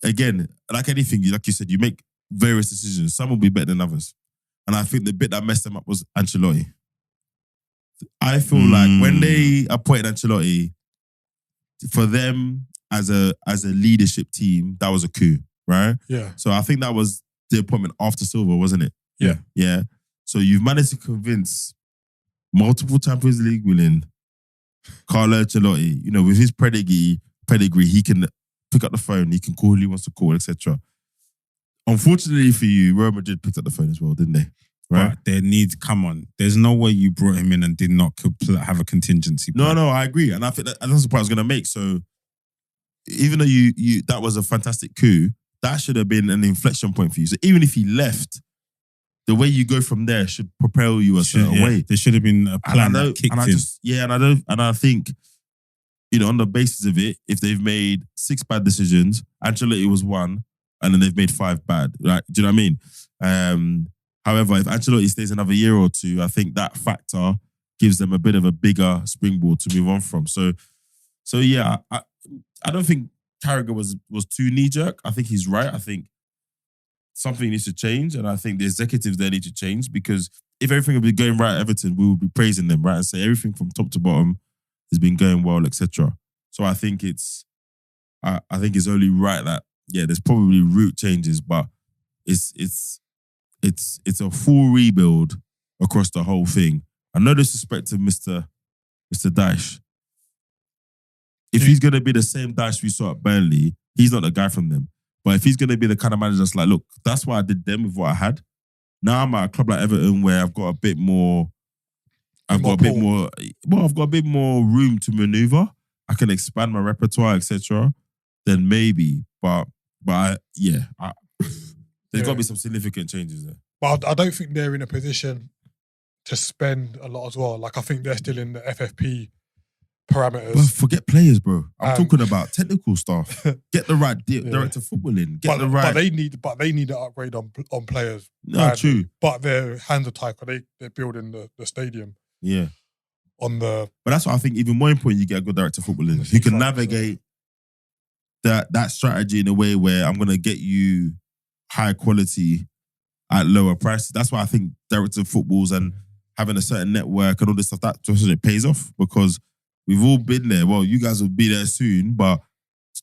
again, like anything, like you said, you make various decisions. Some will be better than others, and I think the bit that messed them up was Ancelotti. I feel like when they appointed Ancelotti, for them as a leadership team, that was a coup, right? Yeah. So I think that was the appointment after Silva, wasn't it? Yeah. Yeah. So you've managed to convince multiple Champions League winning Carlo Ancelotti, with his pedigree, he can pick up the phone, he can call who he wants to call, etc. Unfortunately for you, Real Madrid picked up the phone as well, didn't they? Right. But come on. There's no way you brought him in and did not have a contingency plan. No, I agree. And I think that's the point I was going to make. So even though you that was a fantastic coup, that should have been an inflection point for you. So even if he left, the way you go from there should propel you a certain way. There should have been a plan that kicked in. And I think, on the basis of it, if they've made 6 bad decisions, Ancelotti was 1, and then they've made 5 bad. Right? Do you know what I mean? However, if Ancelotti stays another year or 2, I think that factor gives them a bit of a bigger springboard to move on from. So yeah, I don't think Carragher was too knee-jerk. I think he's right. I think something needs to change, and I think the executives there need to change, because if everything would be going right at Everton, we would be praising them, right, and say everything from top to bottom has been going well, etc. So I think it's only right that there's probably route changes, but it's a full rebuild across the whole thing. And no disrespect to Mr. Dyche. If he's going to be the same Dyche we saw at Burnley, he's not the guy from them. But if he's going to be the kind of manager that's like, look, that's why I did them with what I had. Now I'm at a club like Everton where I've got a bit more I've got a bit more. Well, I've got a bit more room to maneuver. I can expand my repertoire, etc. Then maybe, but there's got to be some significant changes there. But I don't think they're in a position to spend a lot as well. Like I think they're still in the FFP parameters. Well, forget players, bro. I'm talking about technical stuff. Get the right director of football in. But they need an upgrade on players. No, true. But their hands are tied because they're building the stadium. Yeah. But that's what I think. Even more important, you get a good director of football in. You can navigate that strategy in a way where I'm going to get you high quality at lower prices. That's why I think director of footballs and having a certain network and all this stuff, that just it pays off because we've all been there. Well, you guys will be there soon, but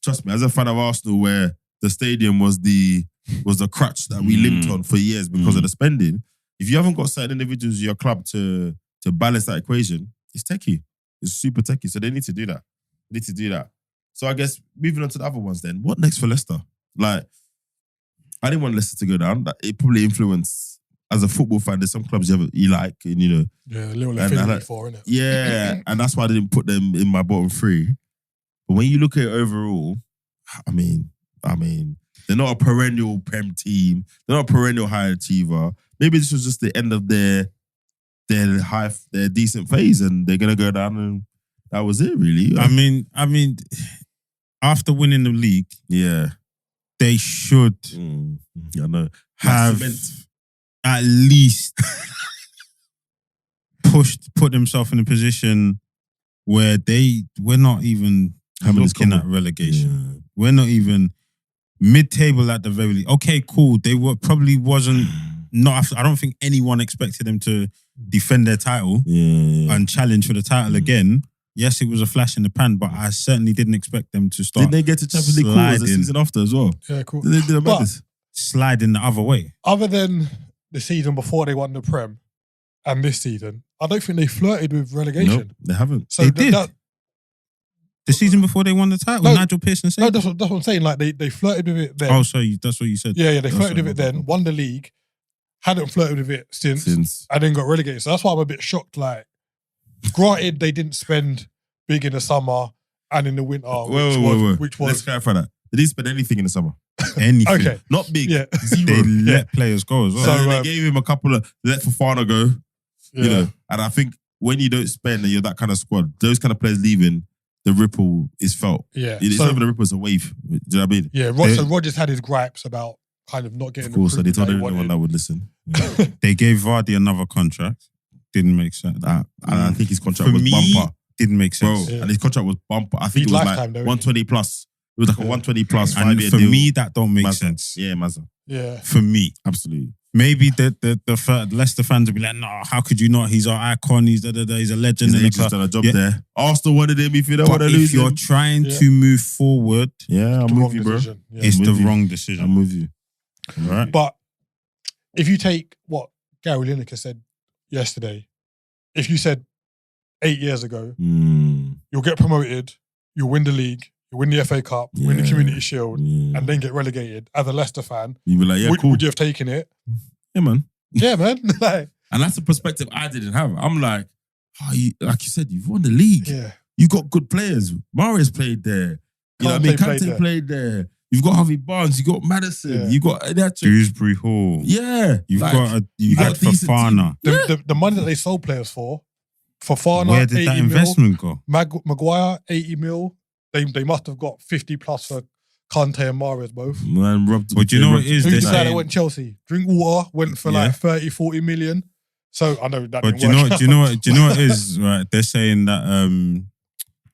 trust me, as a fan of Arsenal, where the stadium was the crutch that we limped on for years because of the spending. If you haven't got certain individuals in your club to balance that equation, it's techie. It's super techie. So they need to do that. So I guess moving on to the other ones then, what next for Leicester? Like, I didn't want Leicester to go down. It probably influenced, as a football fan, there's some clubs you like, and a little affinity for, innit? Yeah, and that's why I didn't put them in my bottom three. But when you look at it overall, I mean, they're not a perennial Prem team. They're not a perennial high achiever. Maybe this was just the end of their decent phase, and they're gonna go down, and that was it, really. I mean, after winning the league, they should have at least put themselves in a position where we're not even looking at relegation. Yeah. We're not even mid-table at the very least. Okay, cool. They wasn't. I don't think anyone expected them to defend their title and challenge for the title again. Yes, it was a flash in the pan, but I certainly didn't expect them to start. Didn't they get to Champions League quarters the season after as well? Yeah, cool. They did sliding the other way. Other than the season before they won the Prem and this season, I don't think they flirted with relegation. Nope, they haven't. So they did. The season before they won the title, Nigel Pearson said. No, that's what I'm saying. Like they flirted with it then. Oh, sorry, that's what you said. Yeah, they flirted with it then, won the league, hadn't flirted with it since, and then got relegated. So that's why I'm a bit shocked. Like, granted, they didn't spend big in the summer and in the winter, which was... Let's clarify that. They didn't spend anything in the summer. Anything. Okay. Not big. Yeah. Zero. They let players go as well. So they gave him a couple of... Let Fofana go. You know. And I think when you don't spend and you're that kind of squad, those kind of players leaving, the ripple is felt. Yeah. It's not even a ripple, it's a wave. Do you know what I mean? Yeah. So Rodgers had his gripes about kind of not getting... Of course, so they told everyone that would listen. Yeah. They gave Vardy another contract. Didn't make sense. And I think his contract was bumper. Didn't make sense. Bro, and his contract was bumper. I think it was like 120 plus. It was like a 120 plus 5-year deal. For me, that don't make sense. Yeah, Mazza. Yeah. For me. Absolutely. Maybe the Leicester fans will be like, no, how could you not? He's our icon. He's a legend. He's done a job there. Arsenal wanted him if you don't want to lose him. If you're trying to move forward, I'm with you, bro. It's the wrong decision. I'm with you. All right. But if you take what Gary Lineker said yesterday, if you said 8 years ago, you'll get promoted, you'll win the league, you'll win the FA Cup, win the Community Shield, and then get relegated. As a Leicester fan, you'd be like, cool. Would you have taken it? Yeah, man. Yeah, man. And that's a perspective I didn't have. I'm like, like you said, you've won the league. Yeah. You got good players. Marius played there. You know what I mean? Kante played there. You've got Harvey Barnes. You got Madison. You got Dewsbury Hall. Yeah. You got Fofana. The money that they sold players for Fofana, where did that investment go? Maguire, 80 mil. They must have got 50 plus for Kante and Mahrez both. Man, but do you know what it is? Who's the guy that went Chelsea? Drinkwater went for like 30, 40 million. So I know that. But do you know what it is? Right, they're saying that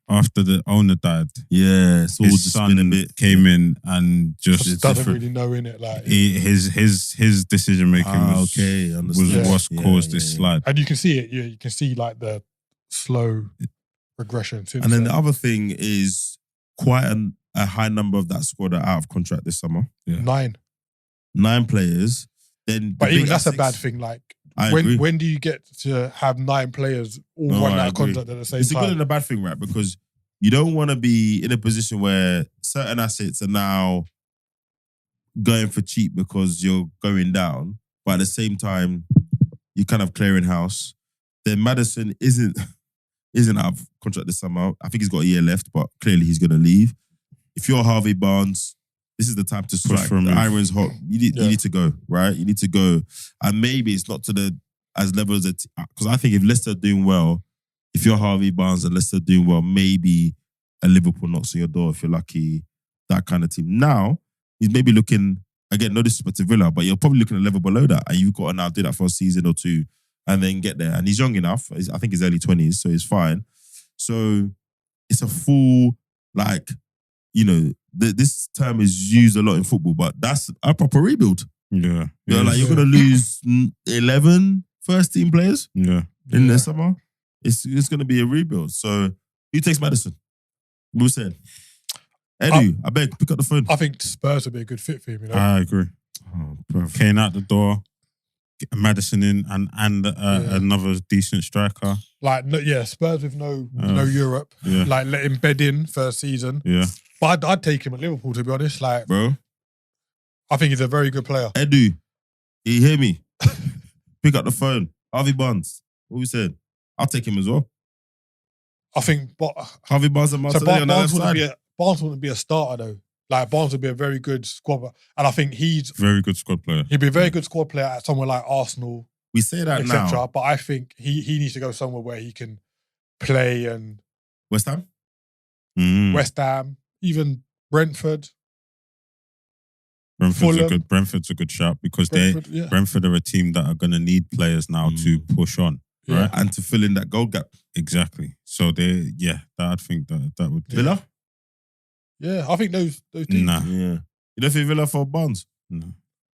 after the owner died, it's all his just son been a bit came in and just doesn't really know in it. Like his decision making was what's caused this slide. And you can see it. Yeah, you can see like the slow regression. And then the other thing is quite a high number of that squad are out of contract this summer. Yeah. 9 players. But even that's a bad thing. Like when do you get to have 9 players all run out of contract at the same time? It's a good and a bad thing, right? Because you don't want to be in a position where certain assets are now going for cheap because you're going down, but at the same time, you're kind of clearing house. then Maddison isn't out of contract this summer. I think he's got a year left, but clearly he's going to leave. If you're Harvey Barnes, this is the time to strike. The iron's hot. You need to go, right? You need to go. And maybe it's not to the as level as it, because I think if Leicester are doing well, if you're Harvey Barnes and Leicester are doing well, maybe a Liverpool knocks on your door if you're lucky, that kind of team. Now, he's maybe looking, again, no disrespect to Villa, but you're probably looking a level below that, and you've got to now do that for a season or two and then get there. And he's young enough. I think he's early 20s, so he's fine. So it's a full, like, this term is used a lot in football, but that's a proper rebuild. Yeah. You're going to lose 11 first team players in the summer. It's going to be a rebuild. So who takes Maddison? What we saying? Edu, I beg, pick up the phone. I think Spurs would be a good fit for him. I agree. Kane out the door, get Maddison in, and another decent striker. Spurs with no Europe. Yeah. Like, let him bed in for a season. Yeah. But I'd take him at Liverpool, to be honest. Like, bro, I think he's a very good player. Edu, you hear me? Pick up the phone. Harvey Barnes. What we said? I'll take him as well. I think, Harvey Barnes and Martinelli on the left side. Barnes wouldn't be a starter though. Like, Barnes would be a very good squad, and I think he's very good squad player. He'd be a very good squad player at somewhere like Arsenal. We say that etc. now, but I think he needs to go somewhere where he can play and West Ham. West Ham, even Brentford. Brentford's a good shout because Brentford are a team that are going to need players now to push on, right? And to fill in that goal gap. Exactly. So I think that would Villa. Yeah, I think those teams. Nah. Yeah. You don't think Villa for Barnes? No.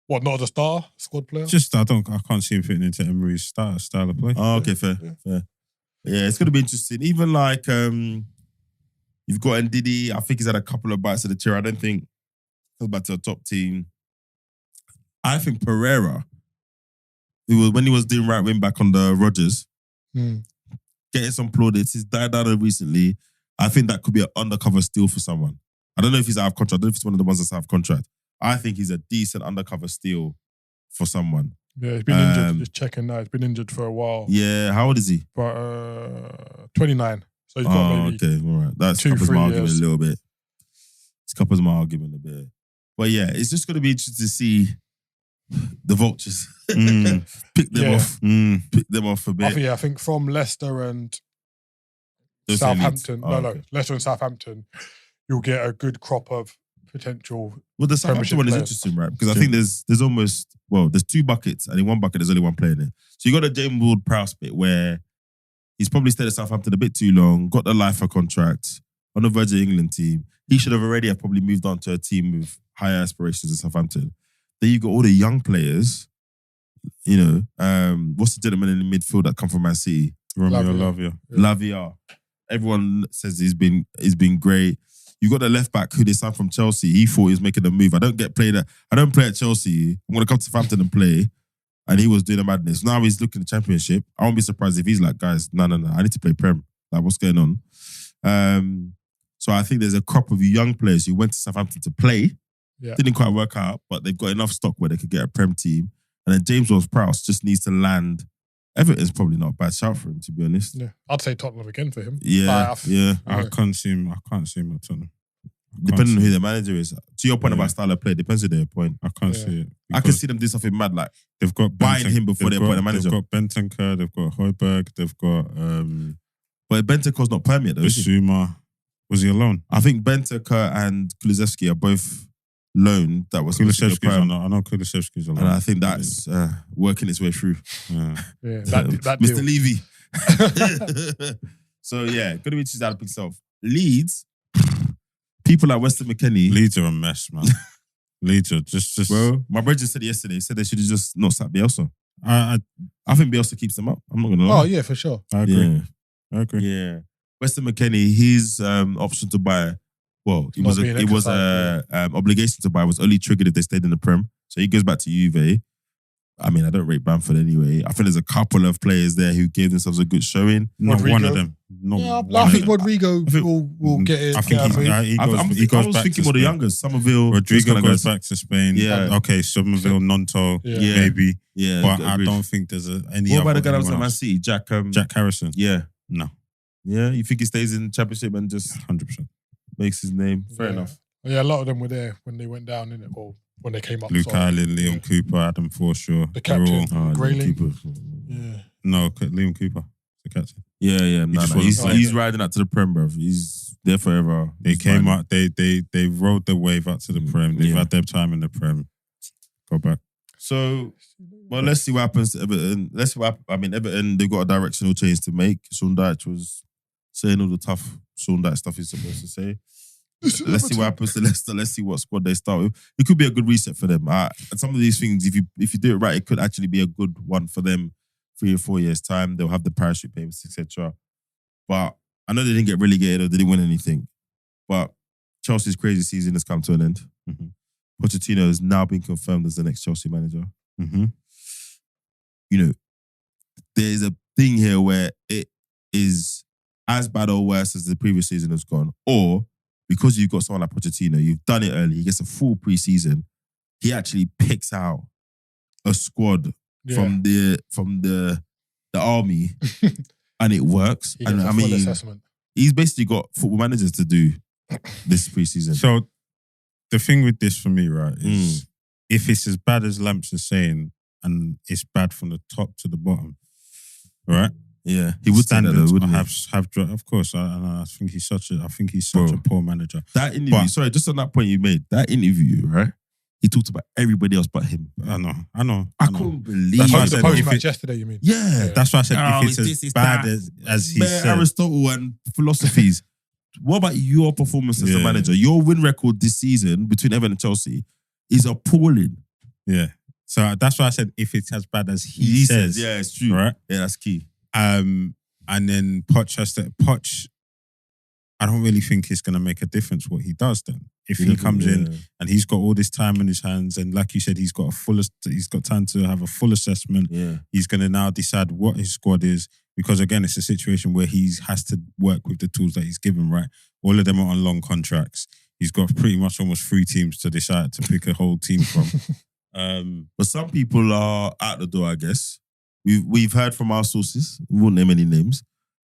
What, not as a star squad player? Just I can't see him fitting into Emery's style of play. Oh, okay, fair. Yeah, it's gonna be interesting. Even like you've got Ndidi. I think he's had a couple of bites of the chair. I don't think he'll back to a top team. I think Pereira, when he was doing right wing back on the Rodgers, getting some plaudits. He's died down recently. I think that could be an undercover steal for someone. I don't know if he's out of contract. I don't know if he's one of the ones that's out of contract. I think he's a decent undercover steal for someone. Yeah, he's been injured. Just checking now. He's been injured for a while. Yeah, how old is he? But 29. So he's got maybe okay, all right. That's couples my argument a little bit. It's couples my argument a bit. But yeah, it's just going to be interesting to see the vultures pick them off a bit. I think from Leicester and Southampton. Leicester and Southampton, you'll get a good crop of potential. Well, the Southampton one is interesting, right? Because I think there's two buckets, and in one bucket there's only one player in it. So you got a James Ward-Prowse bit where he's probably stayed at Southampton a bit too long, got the lifer contract on the verge of England team. He should have already probably moved on to a team with higher aspirations in Southampton. Then you got all the young players. What's the gentleman in the midfield that come from Man City? Lavia. Lavia. Everyone says he's been great. You got the left back who they signed from Chelsea. He thought he was making a move. I don't play at Chelsea. I'm going to come to Southampton and play. And he was doing a madness. Now he's looking at the Championship. I won't be surprised if he's like, guys, no. I need to play Prem. Like, what's going on? So I think there's a crop of young players who went to Southampton to play. Yeah. Didn't quite work out, but they've got enough stock where they could get a Prem team. And then James Ward-Prowse just needs to land. Everton's probably not a bad shout for him, to be honest. Yeah, I'd say Tottenham again for him. Yeah. I can't see him at Tottenham. Depending on who their manager is. To your point about style of play, depends on their point. I can't see it. I can see them do something mad, like they've got buying him before they appoint a manager. They've got Bentancur, they've got Højbjerg, they've got but Bentancur's not perm yet though, Bissouma. Was he alone? I think Bentancur and Kulusevski are both loaned. That was Kulusevski's on. I know Kulusevski's alone. And I think that's working its way through. That Mr. Levy. So yeah, gonna be interesting to pick yourself. Leeds, people like Weston McKennie. Leeds are a mess, man. Leeds are just. Bro, my brother said it yesterday. He said they should have just not sat Bielsa. I think Bielsa keeps them up. I'm not gonna lie. Oh yeah, for sure. I agree. Yeah. I agree. Yeah. Weston McKennie, his option to buy, it was a obligation to buy was only triggered if they stayed in the Prem. So he goes back to Juve. I mean, I don't rate Bamford anyway. I think there's a couple of players there who gave themselves a good showing. Not Rodrigo. one of them. I think Rodrigo will get it. I think he goes I was back thinking to more the Spain. youngers. Somerville. Rodrigo goes back to Spain. Yeah. Okay, Somerville, Nonto, Yeah. maybe. Yeah. But I agreed. don't think there's any What other. about the guy that was at anyone Man else. City? Jack Harrison? Yeah. No, Yeah. You think he stays in Championship and just 100%. makes his name? Fair Yeah. enough. Yeah, a lot of them were there when they went down, innit? Or when they came up. Luke sorry. Island, Liam Cooper, Adam Forshaw. The they're all- captain. Oh, Grayling. keeper. Yeah. No, Liam Cooper, the captain. Yeah. No, just no. wasn't He's playing. riding out to the Prem, bro. He's there forever. They He's came fine. up. They rode the wave up to the Prem. They've Yeah. had their time in the Prem. Go back. So, well, let's see what happens to Everton. Everton, they've got a directional change to make. Sean Dyche was saying all the tough Sean Dyche stuff he's supposed to say. Let's see what happens to Leicester. Let's see what squad they start with. It could be a good reset for them. Some of these things, if you do it right, it could actually be a good one for them 3 or 4 years' time. They'll have the parachute payments, etc. But I know they didn't get relegated or they didn't win anything. But Chelsea's crazy season has come to an end. Mhm. Pochettino has now been confirmed as the next Chelsea manager. Mm-hmm. You know, there's a thing here where it is as bad or worse as the previous season has gone. Or because you've got someone like Pochettino, you've done it early, he gets a full pre-season, he actually picks out a squad from the army and it works. He And gets a I full mean, assessment. he's basically got football managers to do this pre-season. So the thing with this for me, right, is if it's as bad as Lamps is saying, and it's bad from the top to the bottom, right? Yeah, he would say that though, Standards wouldn't he? have of course. I think he's such a poor manager. That interview, But- sorry, just on that point you made, that interview, right? He talked about everybody else but him. I know. I couldn't believe That's why I The said post if match it- yesterday, you mean? Yeah. That's why I said Oh, if it's it's as this, it's bad that. as he Bare said. Aristotle and philosophies. What about your performance as a Yeah. manager? Your win record this season between Everton and Chelsea is appalling. Yeah. So that's why I said if it's as bad as he says. yeah, it's true. Right. Yeah, that's key. And then Poch, I don't really think it's going to make a difference what he does then. If he comes in and he's got all this time in his hands, and like you said, he's got time to have a full assessment. Yeah. He's going to now decide what his squad is, because again, it's a situation where he has to work with the tools that he's given, right? All of them are on long contracts. He's got pretty much almost 3 teams to decide to pick a whole team from. But some people are out the door, I guess. We've heard from our sources, we won't name any names.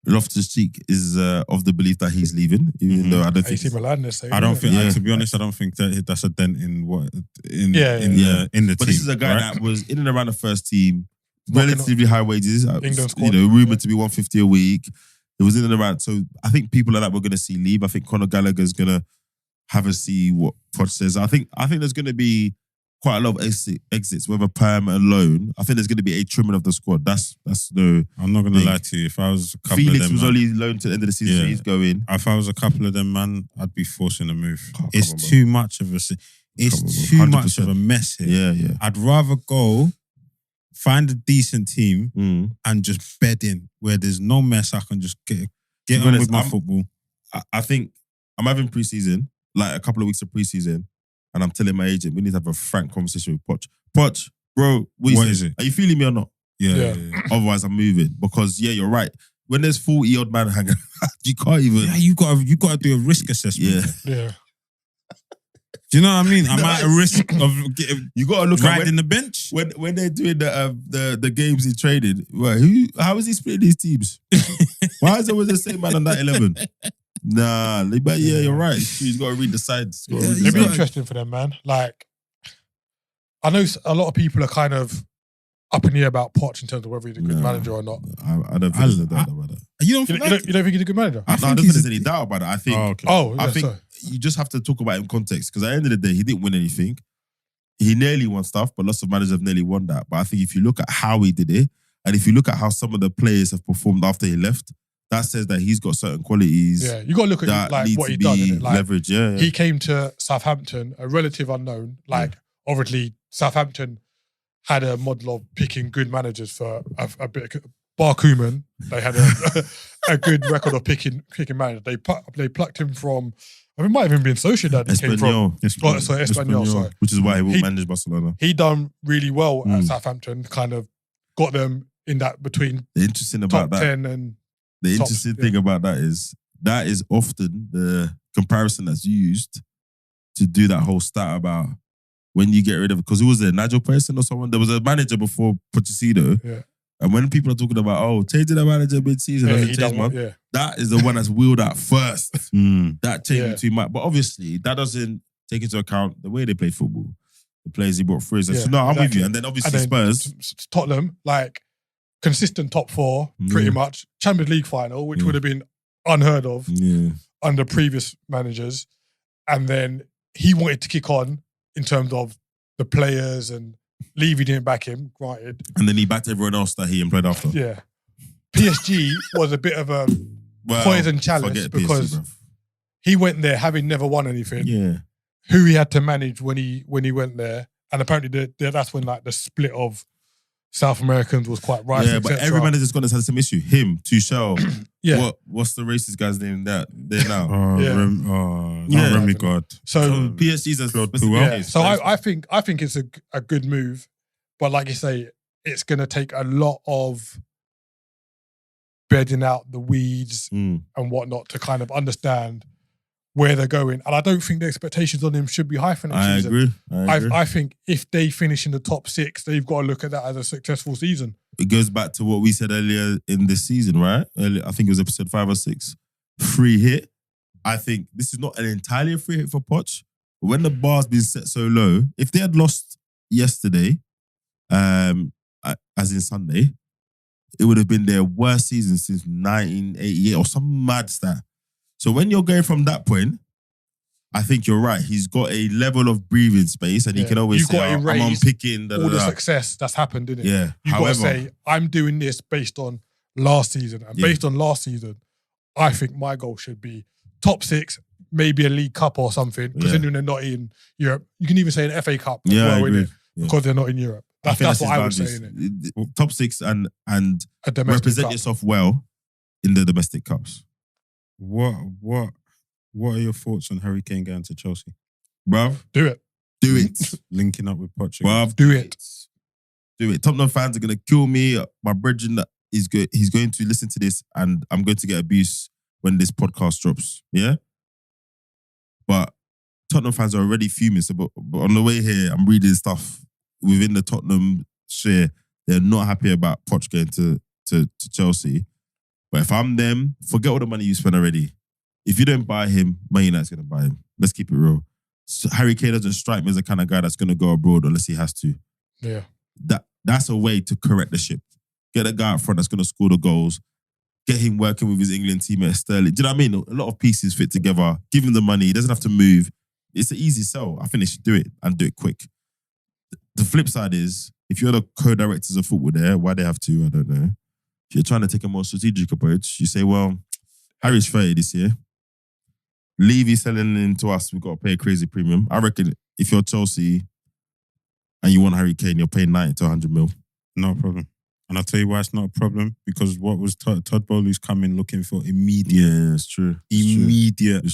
Loftus-Cheek is of the belief that he's leaving, even though I don't think. AC Milan, they say. I don't think, Yeah. to be honest, I don't think that that's a dent in the But team. this is a guy right? that was in and around the first team, Knocking relatively high wages. England squad. Rumored to be 150 a week. It was in and around. So I think people like that we're going to see leave. I think Conor Gallagher's going to have a see what Poch says. I think there's going to be quite a lot of exits, whether perm and loan. I think there's going to be a trimming of the squad. That's no. I'm not going to thing. lie to you. If I was a couple Felix of them, was man, only loaned to the end of the season, so Yeah. he's going. if I was a couple of them, man, I'd be forcing a move. Oh, come It's on, bro. too much of a. It's Come on, bro. too much 100%. of a mess here. Yeah. I'd rather go find a decent team Mm. and just bed in where there's no mess. I can just get be on honest, with my I'm- football. I think I'm having pre-season, like a couple of weeks of pre-season, and I'm telling my agent we need to have a frank conversation with Poch. Poch, bro, what What you is saying? it? Are you feeling me or not? Yeah. Otherwise, I'm moving because you're right. When there's 40-odd man hanging, you can't even. Yeah, you got to do a risk assessment. Yeah. Yeah. Do you know what I mean? Am I at risk of getting You got to look at riding the bench? when they're doing the games in trading. Well, how is he splitting these teams? Why is it always the same man on that 11? Nah, but yeah, you're right. He's got to read the sides. He's gotta read the It'd be sides. interesting for them, man. Like, I know a lot of people are kind of up in the air about Poch in terms of whether he's a good No. manager or not. I don't think there's a doubt about that. You don't You think don't, you don't think he's a good manager? I don't think there's any doubt about it. I think. Oh, okay. Oh, I yeah, think sorry. you just have to talk about it in context because at the end of the day, he didn't win anything. He nearly won stuff, but lots of managers have nearly won that. But I think if you look at how he did it, and if you look at how some of the players have performed after he left, that says that he's got certain qualities Yeah, you got to look that at like need what to he be done. innit? Like, leveraged. Yeah. he came to Southampton, a relative unknown. Like, obviously, Southampton had a model of picking good managers for a bit. Bar Koeman, they had a good record of picking managers. They plucked him from I mean, it might have even been Sociedad he came from. Espanyol. Sorry. Which is why he will manage Barcelona. He done really well at Southampton, kind of got them in that between the interesting about top that, 10 and the interesting thing about that is often the comparison that's used to do that whole stat about when you get rid of, because who was there, Nigel Pearson or someone? There was a manager before Pochettino. Yeah. And when people are talking about, changing the manager mid-season, that is the one that's wheeled out first. That change between but obviously that doesn't take into account the way they played football, the players he brought through. So I'm with you. And then obviously Spurs, Tottenham, like consistent top 4, pretty much. Champions League final, which would have been unheard of under previous managers. And then he wanted to kick on in terms of the players, and Levy didn't back him, granted. And then he backed everyone else that he employed after. Yeah. PSG was a bit of a poison challenge because he went there having never won anything. Yeah. Who he had to manage when he went there. And apparently that's when like the split of South Americans was quite rife. Yeah, but every manager's got the same issue. Him, Tuchel. What's the racist guy's name there now? Remy God. So PSG's as well. So I think it's a good move, but like you say, it's going to take a lot of bedding out the weeds and whatnot to kind of understand where they're going. And I don't think the expectations on him should be high for next season. I agree. I think if they finish in the top 6, they've got to look at that as a successful season. It goes back to what we said earlier in this season, right? I think it was episode 5 or 6. Free hit. I think this is not an entirely free hit for Poch. But when the bar's been set so low, if they had lost yesterday, as in Sunday, it would have been their worst season since 1988 or some mad stat. So when you're going from that point, I think you're right. He's got a level of breathing space, and he can always say, I'm unpicking all the success that's happened, didn't it? Yeah. You've got to say, I'm doing this based on last season. And based on last season, I think my goal should be top 6, maybe a League Cup or something, considering they're not in Europe. You can even say an FA Cup as well, innit? Because they're not in Europe. That's what I would say, innit? Top 6 and represent yourself well in the domestic cups. What are your thoughts on Harry Kane going to Chelsea? Bruv, do it. Linking up with Poch. Bruv, do it. Tottenham fans are going to kill me. My brethren is good. He's going to listen to this, and I'm going to get abuse when this podcast drops. Yeah? But Tottenham fans are already fuming. So, but on the way here, I'm reading stuff within the Tottenham share. They're not happy about Poch going to Chelsea. But if I'm them, forget all the money you spent already. If you don't buy him, Man United's going to buy him. Let's keep it real. So Harry Kane doesn't strike me as the kind of guy that's going to go abroad unless he has to. Yeah. That's a way to correct the ship. Get a guy up front that's going to score the goals. Get him working with his England teammate Sterling. Do you know what I mean? A lot of pieces fit together. Give him the money. He doesn't have to move. It's an easy sell. I think they should do it and do it quick. The flip side is, if you're the co-directors of football there, why they have to, I don't know. If you're trying to take a more strategic approach, you say, well, Harry's 30 this year. Levy selling into us, we've got to pay a crazy premium. I reckon if you're Chelsea and you want Harry Kane, you're paying 90 to 100 mil. No problem. And I'll tell you why it's not a problem. Because what was Todd Bowley's coming looking for immediate. Yeah, it's true. Immediate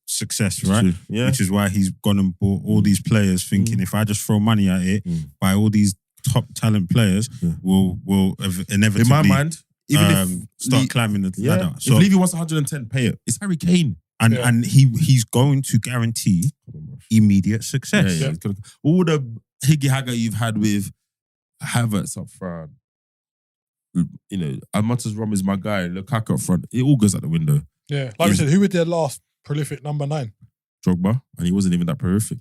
success, right? True. Yeah. Which is why he's gone and bought all these players thinking if I just throw money at it, buy all these top talent players, will inevitably, in my mind, even if start climbing the ladder. So, if Levy wants 110, pay it. It's Harry Kane. And he's going to guarantee immediate success. Yeah. All the higgy-hagger you've had with Havertz up front, you know, as much as Rom is my guy, Lukaku up front, it all goes out the window. Yeah. Like we said, who was their last prolific number 9? Drogba, and he wasn't even that prolific.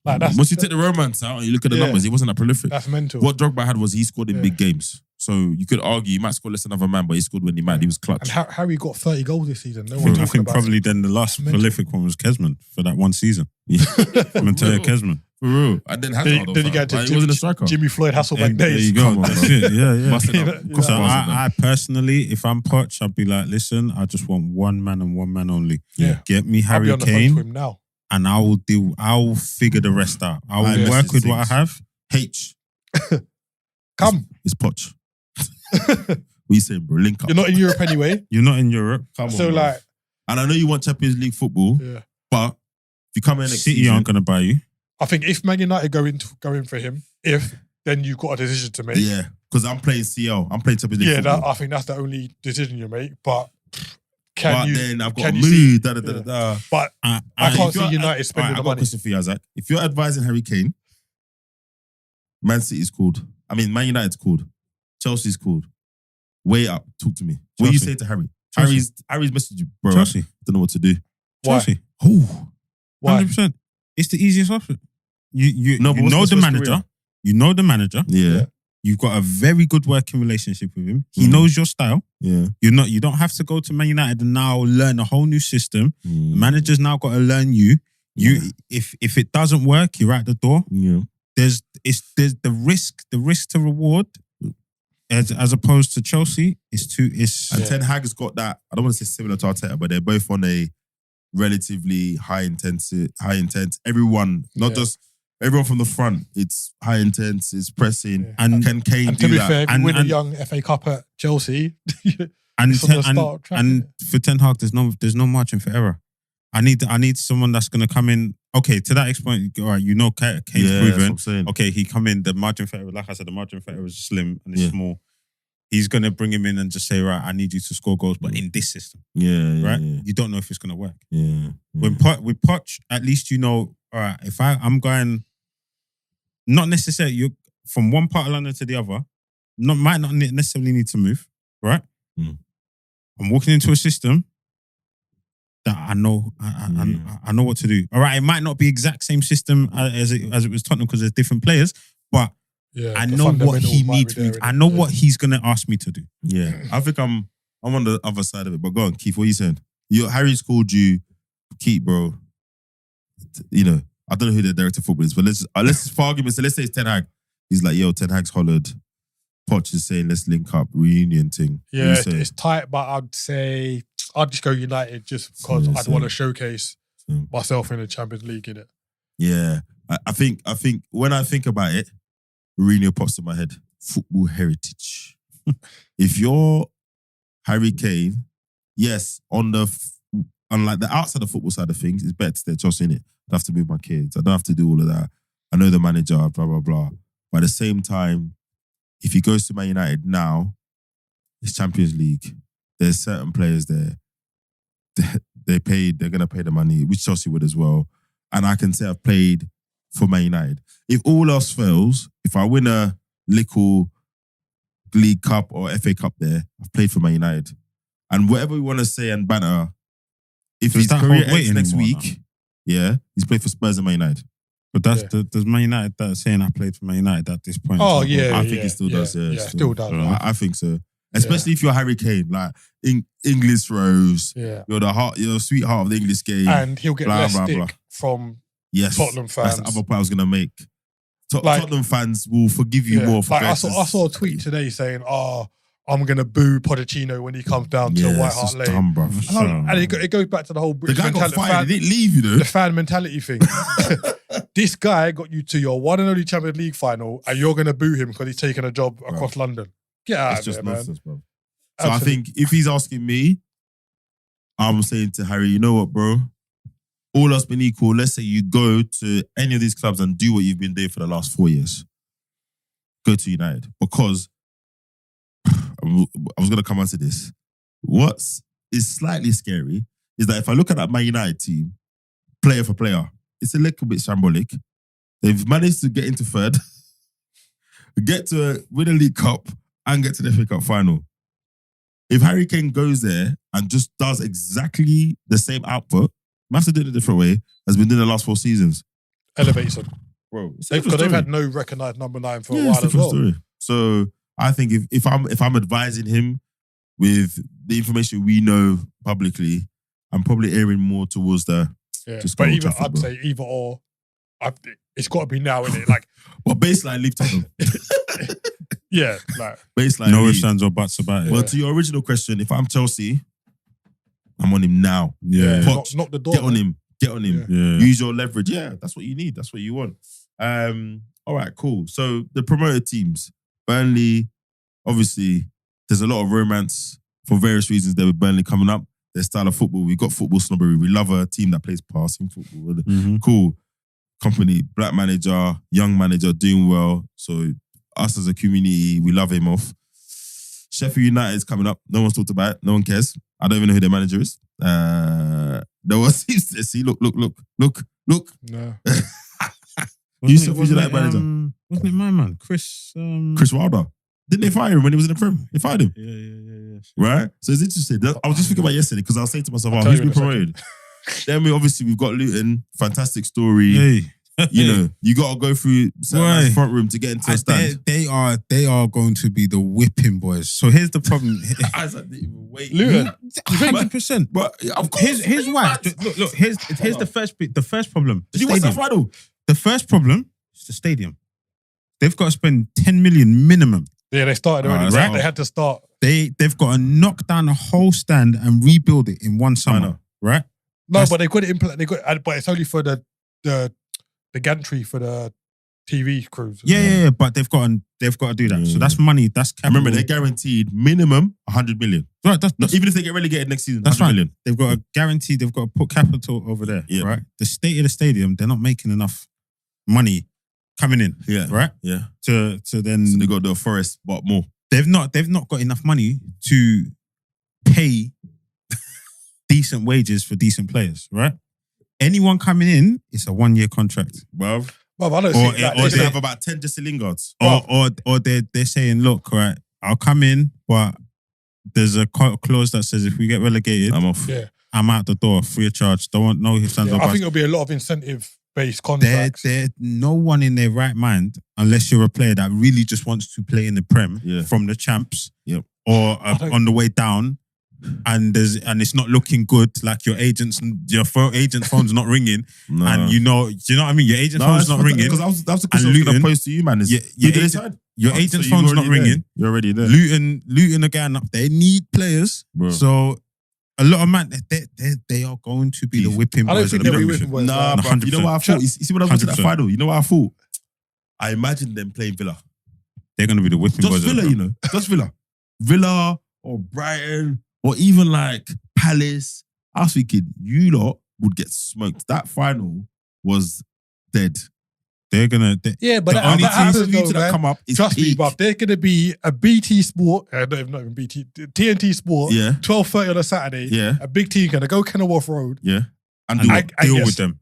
Once you take the romance out and you look at the numbers, he wasn't that prolific. That's mental. What Drogba had was he scored in big games. So you could argue he might score less than another man, but he scored when he mattered. He was clutch. And Harry got 30 goals this season. I think probably then the last prolific one was Kesman for that one season. Mateo Kesman. For real. And then Hazard. Then you get to he wasn't a striker. Jimmy Floyd Hasselbank days. There you go. That's it. Yeah. So I personally, if I'm Poch, I'd be like, listen, I just want one man and one man only. Yeah. Get me Harry I'll be on the Kane. phone to him now. And I'll figure the rest out. I will work with what I have. H. Come. It's Poch. What are you saying, bro? Link up. You're not in Europe anyway. You're not in Europe. Come on. So, like, And I know you want Champions League football, but if you come in next City season, aren't going to buy you. I think if Man United go in for him, then you've got a decision to make. Yeah, because I'm playing CL. I'm playing Champions League football. I think that's the only decision you make. But then I've got to move. But I can't see United spending the I've got a money. question for you, Isaac. If you're advising Harry Kane, Man City's called. I mean, Man United's called. Chelsea's called. Way up. Talk to me. What do you say to Harry? Harry's messaged you, bro. Chelsea. I don't know what to do. Why? Chelsea. Why? 100%. It's the easiest option. You No, but know what's the his manager. career? You know the manager. Yeah. You've got a very good working relationship with him. He knows your style. Yeah. You don't have to go to Man United and now learn a whole new system. The manager's now got to learn you. If it doesn't work, you're out the door. Yeah. There's the risk to reward as opposed to Chelsea And Ten Hag's got that. I don't want to say similar to Arteta, but they're both on a relatively high intense. Everyone, not just everyone from the front. It's high intense. It's pressing. And can Kane and do to be that? fair, if you win a young FA Cup at Chelsea, and and for Ten Hag, there's no margin for error. I need someone that's going to come in. Okay, to that extent, all right, Kane's proven. Okay, he come in. The margin for error, like I said, the margin for error is slim and it's small. He's going to bring him in and just say, right, I need you to score goals, but in this system. Right? You don't know if it's going to work. With Poch, at least you know, all right, if I'm going, not necessarily, you from one part of London to the other, might not necessarily need to move, right? I'm walking into a system that I know what to do. All right, it might not be exact same system as it was Tottenham because there's different players, but I know what he needs me. I know what he's gonna ask me to do. Yeah, I think I'm on the other side of it. But go on, Keith. What are you saying? Harry's called you, Keith, bro. You know, I don't know who the director of football is, but let's for argument's sake, let's say it's Ten Hag. He's like, yo, Ten Hag's hollered. Poch is saying, let's link up, reunion thing. Yeah, it's tight, but I'd say I'd just go United just because I'd want to showcase myself in the Champions League, innit? Yeah, I think when I think about it, Mourinho pops in my head. Football heritage. If you're Harry Kane, yes, on like the outside of football side of things, it's better to stay Chelsea in it. I don't have to move my kids. I don't have to do all of that. I know the manager, blah, blah, blah. But at the same time, if he goes to Man United now, it's Champions League. There's certain players there. They're going to pay the money, which Chelsea would as well. And I can say I've played for Man United. If all else fails, if I win a little League Cup or FA Cup there, I've played for Man United. And whatever we want to say and banter, if his career ends next week, he's played for Spurs and Man United. But does Man United that saying I played for Man United at this point? Oh yeah, I think he still does. Yeah, still does. I think so. Especially if you're Harry Kane, like English Rose, you're the sweetheart of the English game, and he'll get less stick from Tottenham fans. That's the other point I was gonna make. Tottenham fans will forgive you more. For I saw a tweet today saying, I'm going to boo Pochettino when he comes down to White Hart Lane. Dumb, bro. And it goes back to the whole British the guy mentality. got fired, he didn't leave, you know. The fan mentality thing. This guy got you to your one and only Champions League final, and you're going to boo him because he's taken a job across London. Get out of there, nonsense, bro. So I think if he's asking me, I'm saying to Harry, you know what, bro? All else being equal, let's say you go to any of these clubs and do what you've been doing for the last 4 years. Go to United. Because I was going to come on to this. What is slightly scary is that if I look at that Man United team, player for player, it's a little bit shambolic. They've managed to get into third, win a League Cup, and get to the FA Cup final. If Harry Kane goes there and just does exactly the same output, might have to do it a different way, has been doing the last 4 seasons. Elevates them. Bro, they've had no recognised number 9 for a while as well. Story. So I think if I'm advising him with the information we know publicly, I'm probably erring more towards the. But I'd say either or. It's got to be now, isn't it? Like, well, baseline leave Tottenham. Yeah, like baseline. No ifs, ands, or buts about it. Well, to your original question, if I'm Chelsea, I'm on him now. Yeah, Poch, knock the door. Get on him. Yeah. Use your leverage. Yeah, that's what you need. That's what you want. All right, cool. So the promoted teams, Burnley. Obviously, there's a lot of romance for various reasons there with Burnley coming up. their style of football. We've got football snobbery. We love a team that plays passing football. Mm-hmm. Cool. Company, black manager, young manager, doing well. So us as a community, we love him off. Sheffield United is coming up. No one's talked about it. No one cares. I don't even know who their manager is. No one seems to see. Look. No. Who's Sheffield United manager? Wasn't it my man? Chris Wilder. Didn't they fire him when he was in the Prem? They fired him. Yeah. Right? So it's interesting. I was just thinking about yesterday because I was saying to myself, I'll who's tell you been in a promoted? Then we've got Luton. Fantastic story. Hey. You know, you got to go through the front room to get into the stand. They are going to be the whipping boys. So here's the problem. I didn't even wait. Luton. 100%. But of course, Here's why. Look. Here's the first problem. Did you watch that final? The first problem is the stadium. They've got to spend 10 million minimum. Yeah, they started already. Right. They had to start. They've got to knock down the whole stand and rebuild it in one summer. Right? No, but they got it implement. But it's only for the gantry for the TV crews. Yeah, but they've got to do that. So that's money. That's capital. Remember, they're guaranteed minimum 100 million. Right, even if they get relegated next season, that's 100 right. million. They've got a guarantee. They've got to put capital over there. Yeah. Right. The state of the stadium, they're not making enough money coming in. Yeah. Right. Yeah. To then So they got to do a forest, but more. They've not got enough money to pay decent wages for decent players. Right. Anyone coming in, it's a 1-year contract. Well, I don't think that. Or they have about 10 Jesse Lingards. Or they're saying, look, right, I'll come in, but there's a clause that says if we get relegated, I'm off. Yeah. I'm out the door, free of charge. Don't know if stands I think it'll be a lot of incentive-based contracts. There's no one in their right mind, unless you're a player that really just wants to play in the Prem from the champs, or on the way down, and it's not looking good. Like your agent's phone's not ringing, and do you know what I mean? Your agent's phone's not ringing. Because that's the question I was going to pose to you, man. Your agent's phone's not ringing. You're already there. Luton again up. They need players, so a lot of man they are going to be the whipping boys. I don't think they'll be whipping boys. Nah, bro. You know what I thought? You see when I was watching that final? You know what I thought? I imagined them playing Villa. They're going to be the whipping boys. Just Villa, you know. Just Villa. Villa or Brighton or even like Palace. I was thinking, you lot would get smoked. That final was dead. They're going to... Yeah, but the only team that come up is trust peak. me, bruv, they're going to be a BT Sport, not even BT, TNT Sport, 12:30 on a Saturday, a big team going to go Kenilworth Road. Yeah. And deal with them.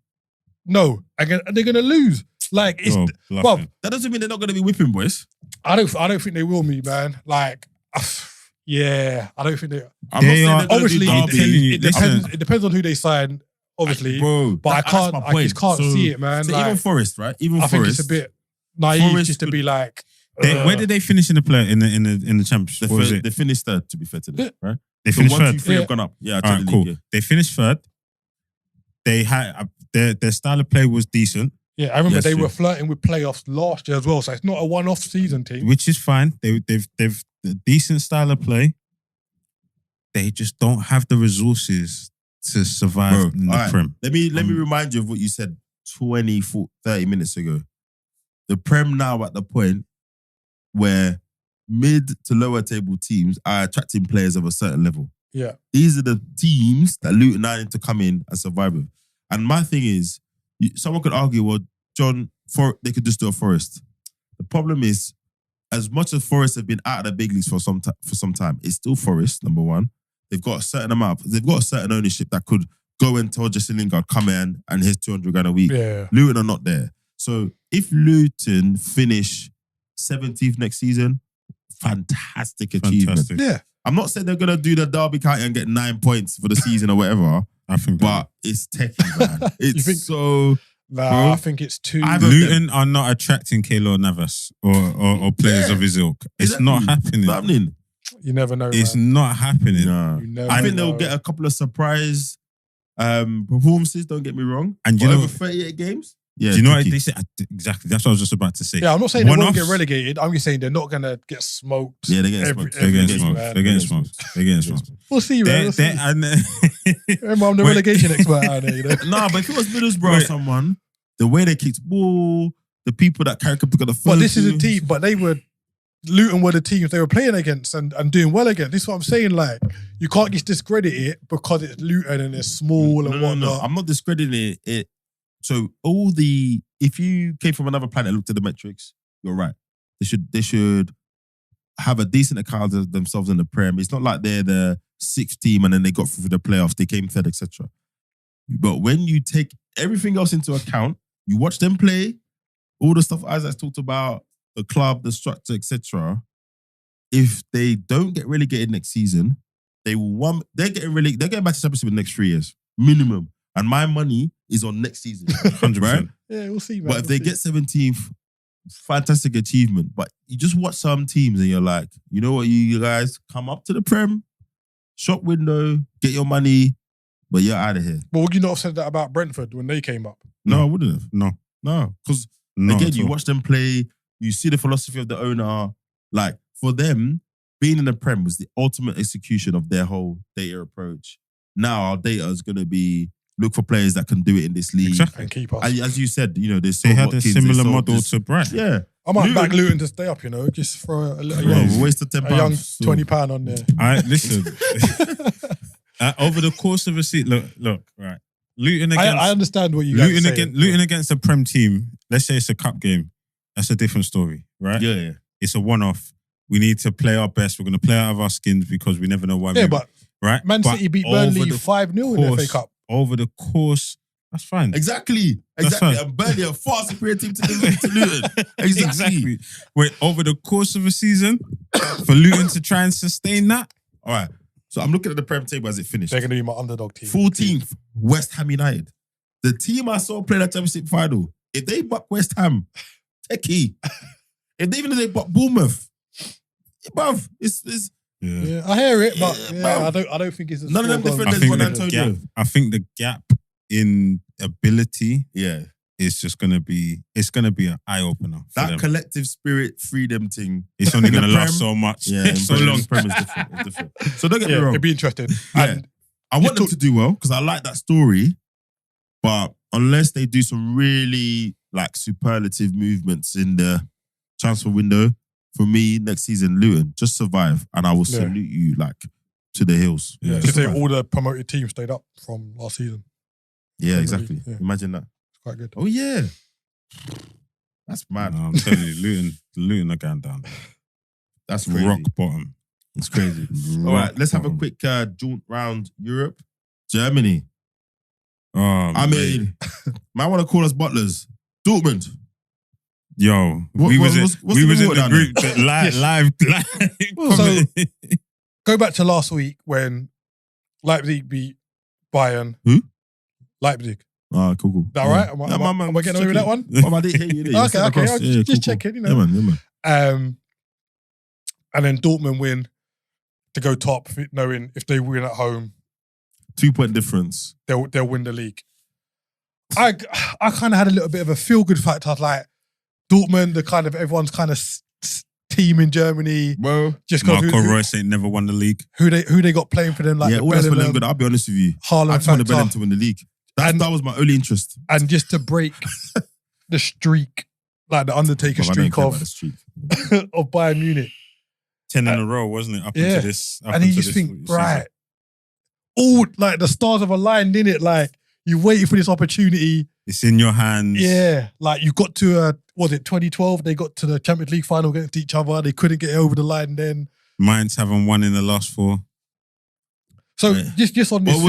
No, and they're going to lose. Like, it's... bruv, that doesn't mean they're not going to be whipping boys. I don't think they will, me, man. Like... Yeah, I don't think they. Obviously, it depends on who they sign. Obviously, but I just can't see it, man. So like, even Forest, right? Even I Forest, think it's a bit naive just to be like. Where did they finish in the play in the Championship? They finished third, to be fair to them, right? They finished third. 1, 2, 3 have gone up. Yeah, all right, cool. They finished third. They had their style of play was decent. Yeah, I remember they were flirting with playoffs last year as well, so it's not a one-off season team. Which is fine. They've a decent style of play. They just don't have the resources to survive in the Prem. Let me remind you of what you said 20, 30 minutes ago. The Prem now at the point where mid to lower table teams are attracting players of a certain level. Yeah. These are the teams that Luton are need to come in and survive with. And my thing is, someone could argue, well, John, they could just do a Forest. The problem is, as much as Forest have been out of the big leagues for some time, it's still Forest, number one. They've got a certain ownership that could go and tell Jesse Lingard, come in and here's 200 grand a week. Yeah. Luton are not there. So if Luton finish 17th next season, fantastic achievement. Yeah. I'm not saying they're going to do the Derby County and get 9 points for the season or whatever. But it's techie, man. It's so... Nah, I think it's too... Luton are not attracting Keylor Navas or players of his ilk. It's not happening. You never know. It's not happening. No. I think they'll get a couple of surprise performances, don't get me wrong. And you know, over 38 games? Yeah, do you know what they say? Exactly. That's what I was just about to say. Yeah, I'm not saying they won't get relegated. I'm just saying they're not going to get smoked. Yeah, they're getting smoked. They're getting smoked. We'll see, man. I'm the relegation expert out there, you know? Nah, but if it was Middlesbrough or someone, the way they kicked ball, the people that carry up the first. But this is a team, but they were Luton were the teams they were playing against and doing well against. This is what I'm saying. Like, you can't just discredit it because it's Luton and it's small and whatnot. No, I'm not discrediting it. So if you came from another planet and looked at the metrics, you're right. They should have a decent account of themselves in the Prem. It's not like they're the sixth team and then they got through the playoffs, they came third, etc. But when you take everything else into account, you watch them play, all the stuff Isaac's talked about, the club, the structure, etc. If they don't get relegated next season, they're getting back to Championship in the next 3 years minimum. And my money is on next season, 100%. Right? Yeah, we'll see, man. But if they get 17th, fantastic achievement. But you just watch some teams and you're like, you know what, you guys come up to the Prem, shop window, get your money, but you're out of here. But would you not have said that about Brentford when they came up? No, I wouldn't have. No. Because again, you watch them play, you see the philosophy of the owner. Like, for them, being in the Prem was the ultimate execution of their whole data approach. Now our data is going to be look for players that can do it in this league. Exactly. And keep us. As you said, there's they had a similar model to Brighton. Yeah. I might back Luton to stay up, just throw a waste of £10. A young £20 on there. Listen. Over the course of a season, look, right. Luton against... I understand what you guys are saying. Luton against a Prem team, let's say it's a cup game, that's a different story, right? Yeah. It's a one-off. We need to play our best. We're going to play out of our skins because we never know why. Right? Man City beat Burnley 5-0 in the FA Cup. Over the course, that's fine. Exactly. Fine. And Burnley a far superior team to Luton. Exactly. Wait, over the course of a season, for Luton to try and sustain that? All right. So I'm looking at the Prem table as it finished. They're going to be my underdog team. 14th, West Ham United. The team I saw play that Championship final, if they buck West Ham, techie. If they buck Bournemouth, bruv, it's Yeah, I hear it, but I don't think it's none of them defenders won Antonio. I think the gap in ability, is just gonna be an eye opener. That collective spirit freedom thing. It's only gonna last so much. Yeah, so long. Prem is different. It's different. So don't get me wrong. It'd be interesting. Yeah. And I want them to do well because I like that story, but unless they do some really superlative movements in the transfer window. For me, next season, Luton, just survive and I will salute you to the hills. Yeah, just say all the promoted teams stayed up from last season. Yeah, exactly. Yeah. Imagine that. It's quite good. Oh, yeah. That's mad. No, I'm telling you, Luton are going down. That's crazy. Rock bottom. It's crazy. All right, let's have a quick jaunt round Europe. Germany. I mean, man want to call us butlers. Dortmund. Yo, we was in the group live. So, go back to last week when Leipzig beat Bayern. Who? Leipzig. Ah, cool. Is that right? Am I getting away with that one? I didn't hear you. Okay. I'll just checking, Yeah, man. And then Dortmund win to go top, knowing if they win at home, 2-point difference. They'll win the league. I kind of had a little bit of a feel good factor. I was like, Dortmund, everyone's kind of team in Germany. Bro, just Marco Reus ain't never won the league. Who they got playing for them? All that's well and good. I'll be honest with you. Haaland, I just wanted Bellingham to win the league. That was my only interest. And just to break the streak, the Undertaker streak of Bayern Munich. 10 in a row, wasn't it? Up into this. And you just think, right, all the stars have aligned, in it. You waited for this opportunity. It's in your hands. Yeah. You got to, was it 2012? They got to the Champions League final against each other. They couldn't get it over the line then. Mainz haven't won in the last 4. So just on this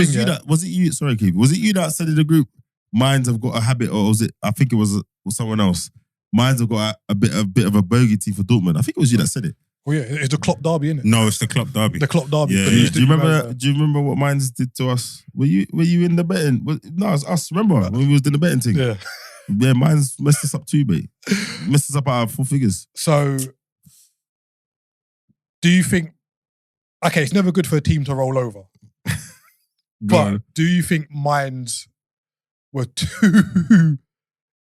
was it you? Sorry, Keith. Was it you that said in the group, Mainz have got a habit, or was it, I think it was someone else. Mainz have got a bit of a bogey team for Dortmund. I think it was you that said it. Oh yeah, it's the Klopp derby, isn't it? No, it's the Klopp derby. The Klopp derby. Yeah. Do you remember what Mainz did to us? Were you in the betting? No, it was us. Remember when we was doing the betting thing? Yeah. Yeah, Mainz messed us up too, mate. Messed us up out of 4 figures. So, do you think? Okay, it's never good for a team to roll over. But do you think Mainz were too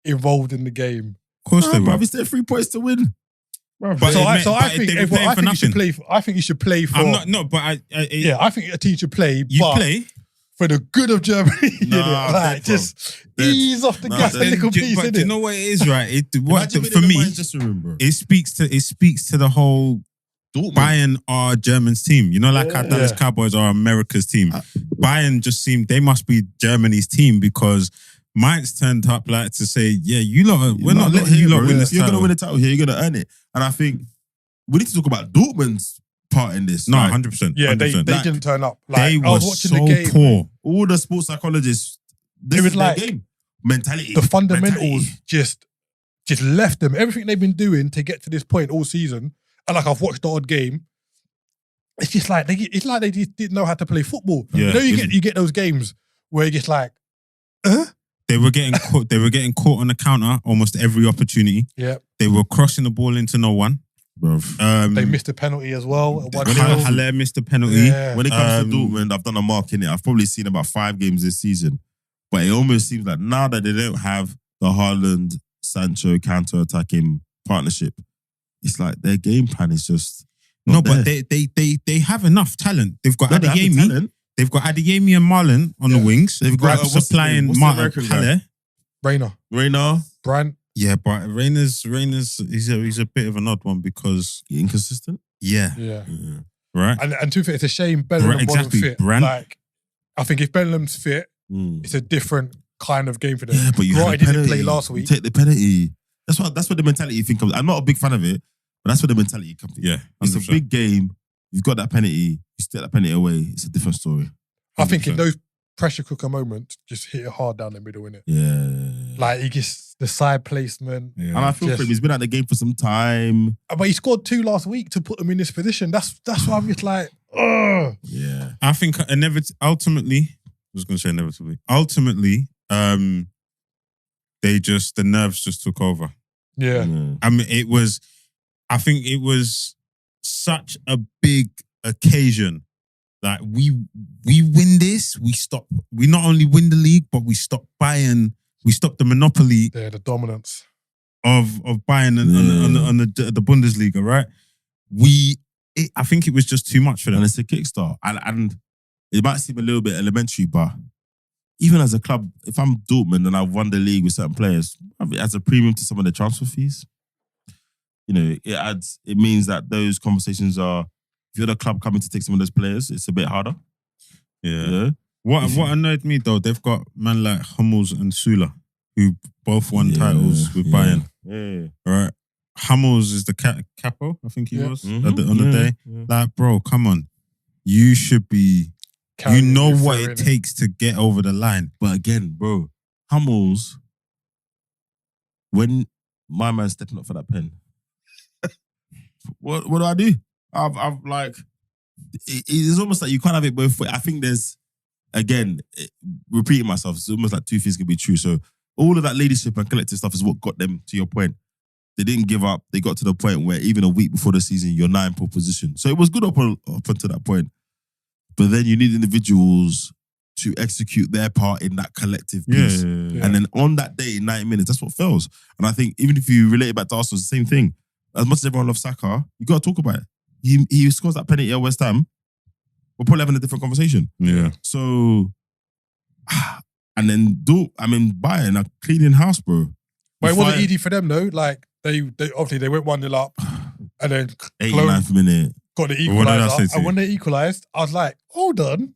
involved in the game? Of course they were. Is there 3 points to win? I think you should play for. I think you should play for. I think a team should play. You play for the good of Germany. Nah, like, just ease off the gas a little piece, but innit? do you know what it is, right? Imagine For me, bro. it speaks to the whole Dortmund. Bayern are German's team. You know, like how Dallas Cowboys are America's team. Bayern just seemed they must be Germany's team because Mainz turned up like to say, yeah, you lot, we're not letting you lot win this You're title. going to win the title here. You're going to earn it. And I think we need to talk about Dortmund's part in this. No, like, 100%. Yeah, 100%. they didn't turn up. Like, They I were was watching so the game. poor. all the sports psychologists, this It was is their like game. Mentality. The fundamentals Mentality. just left them. Everything they've been doing to get to this point all season, and like I've watched the odd game, it's just like they just didn't know how to play football. Yeah. You know, you get those games where you're just like, They were getting caught. They were getting caught on the counter almost every opportunity. yeah. They were crossing the ball into no one. They missed a penalty as well. Haller missed a penalty. Yeah. When it comes to Dortmund, I've done a mark in it. I've probably seen about 5 games this season. But it almost seems like now that they don't have the Haaland, Sancho counter-attacking partnership, it's like their game plan is just not but there. they have enough talent. They've got No, they have the Adeyemi. talent. They've got Adeyemi and Marlon on the wings. They've got supplying what's the American guy? Haller. Rayner, Reina, Brand. Yeah, but Rainer's he's a bit of an odd one because inconsistent. Yeah. right. And to be fair, it's a shame Bellingham wasn't fit. Brand. Like, I think if Bellingham's fit, it's a different kind of game for them. Yeah, but you Brighton had a didn't penalty. play last You week. take the penalty. That's what the mentality you think comes. I'm not a big fan of it, but that's where the mentality comes in. Yeah, It's 100%. a big game. You've got that penalty. You stick that penalty away. It's a different story. I think in 100%. those pressure cooker moments, just hit it hard down the middle, innit? Yeah. Like, he gets the side placement. Yeah. And I feel for him. He's been at the game for some time. But he scored 2 last week to put them in this position. That's why I'm just like, ugh. Yeah. I think ultimately, I was going to say inevitably. Ultimately, the nerves just took over. Yeah. I mean, I think it was such a big occasion. Like we win this, we not only win the league, but we stop Bayern, we stop the monopoly Yeah, the dominance. of Bayern on the Bundesliga, right? I think it was just too much for them. And it's a kickstart. And it might seem a little bit elementary, but even as a club, if I'm Dortmund and I've won the league with certain players, it adds a premium to some of the transfer fees. You know, it means that those conversations are, if you're the club coming to take some of those players, it's a bit harder. Yeah. You know? What annoyed me though, they've got man like Hummels and Sula, who both won titles with Bayern. Yeah. Right? Hummels is the capo, I think he was, Mhm. on the day. Yeah. Like, bro, come on. You should be, Carrying you know it what through, it innit? takes to get over the line. But again, bro, Hummels, when my man's stepping up for that pen, what do I do? I've like, it's almost like you can't have it both ways. I think there's, again, repeating myself, it's almost like 2 things can be true. So all of that leadership and collective stuff is what got them to your point. They didn't give up. They got to the point where even a week before the season, you're 9 pole position. So it was good up until that point. But then you need individuals to execute their part in that collective piece. Yeah. And then on that day, in 90 minutes, that's what fails. And I think even if you relate it back to Arsenal, it's the same thing. As much as everyone loves Saka, you got to talk about it. He scores that penalty at West Ham, we're probably having a different conversation. Yeah. So, and then Bayern are cleaning house, bro. But it wasn't easy for them though. Like they obviously they went 1-0 up, and then 89th minute. got the What did I say equaliser. to And you? when they equalised, I was like, hold on.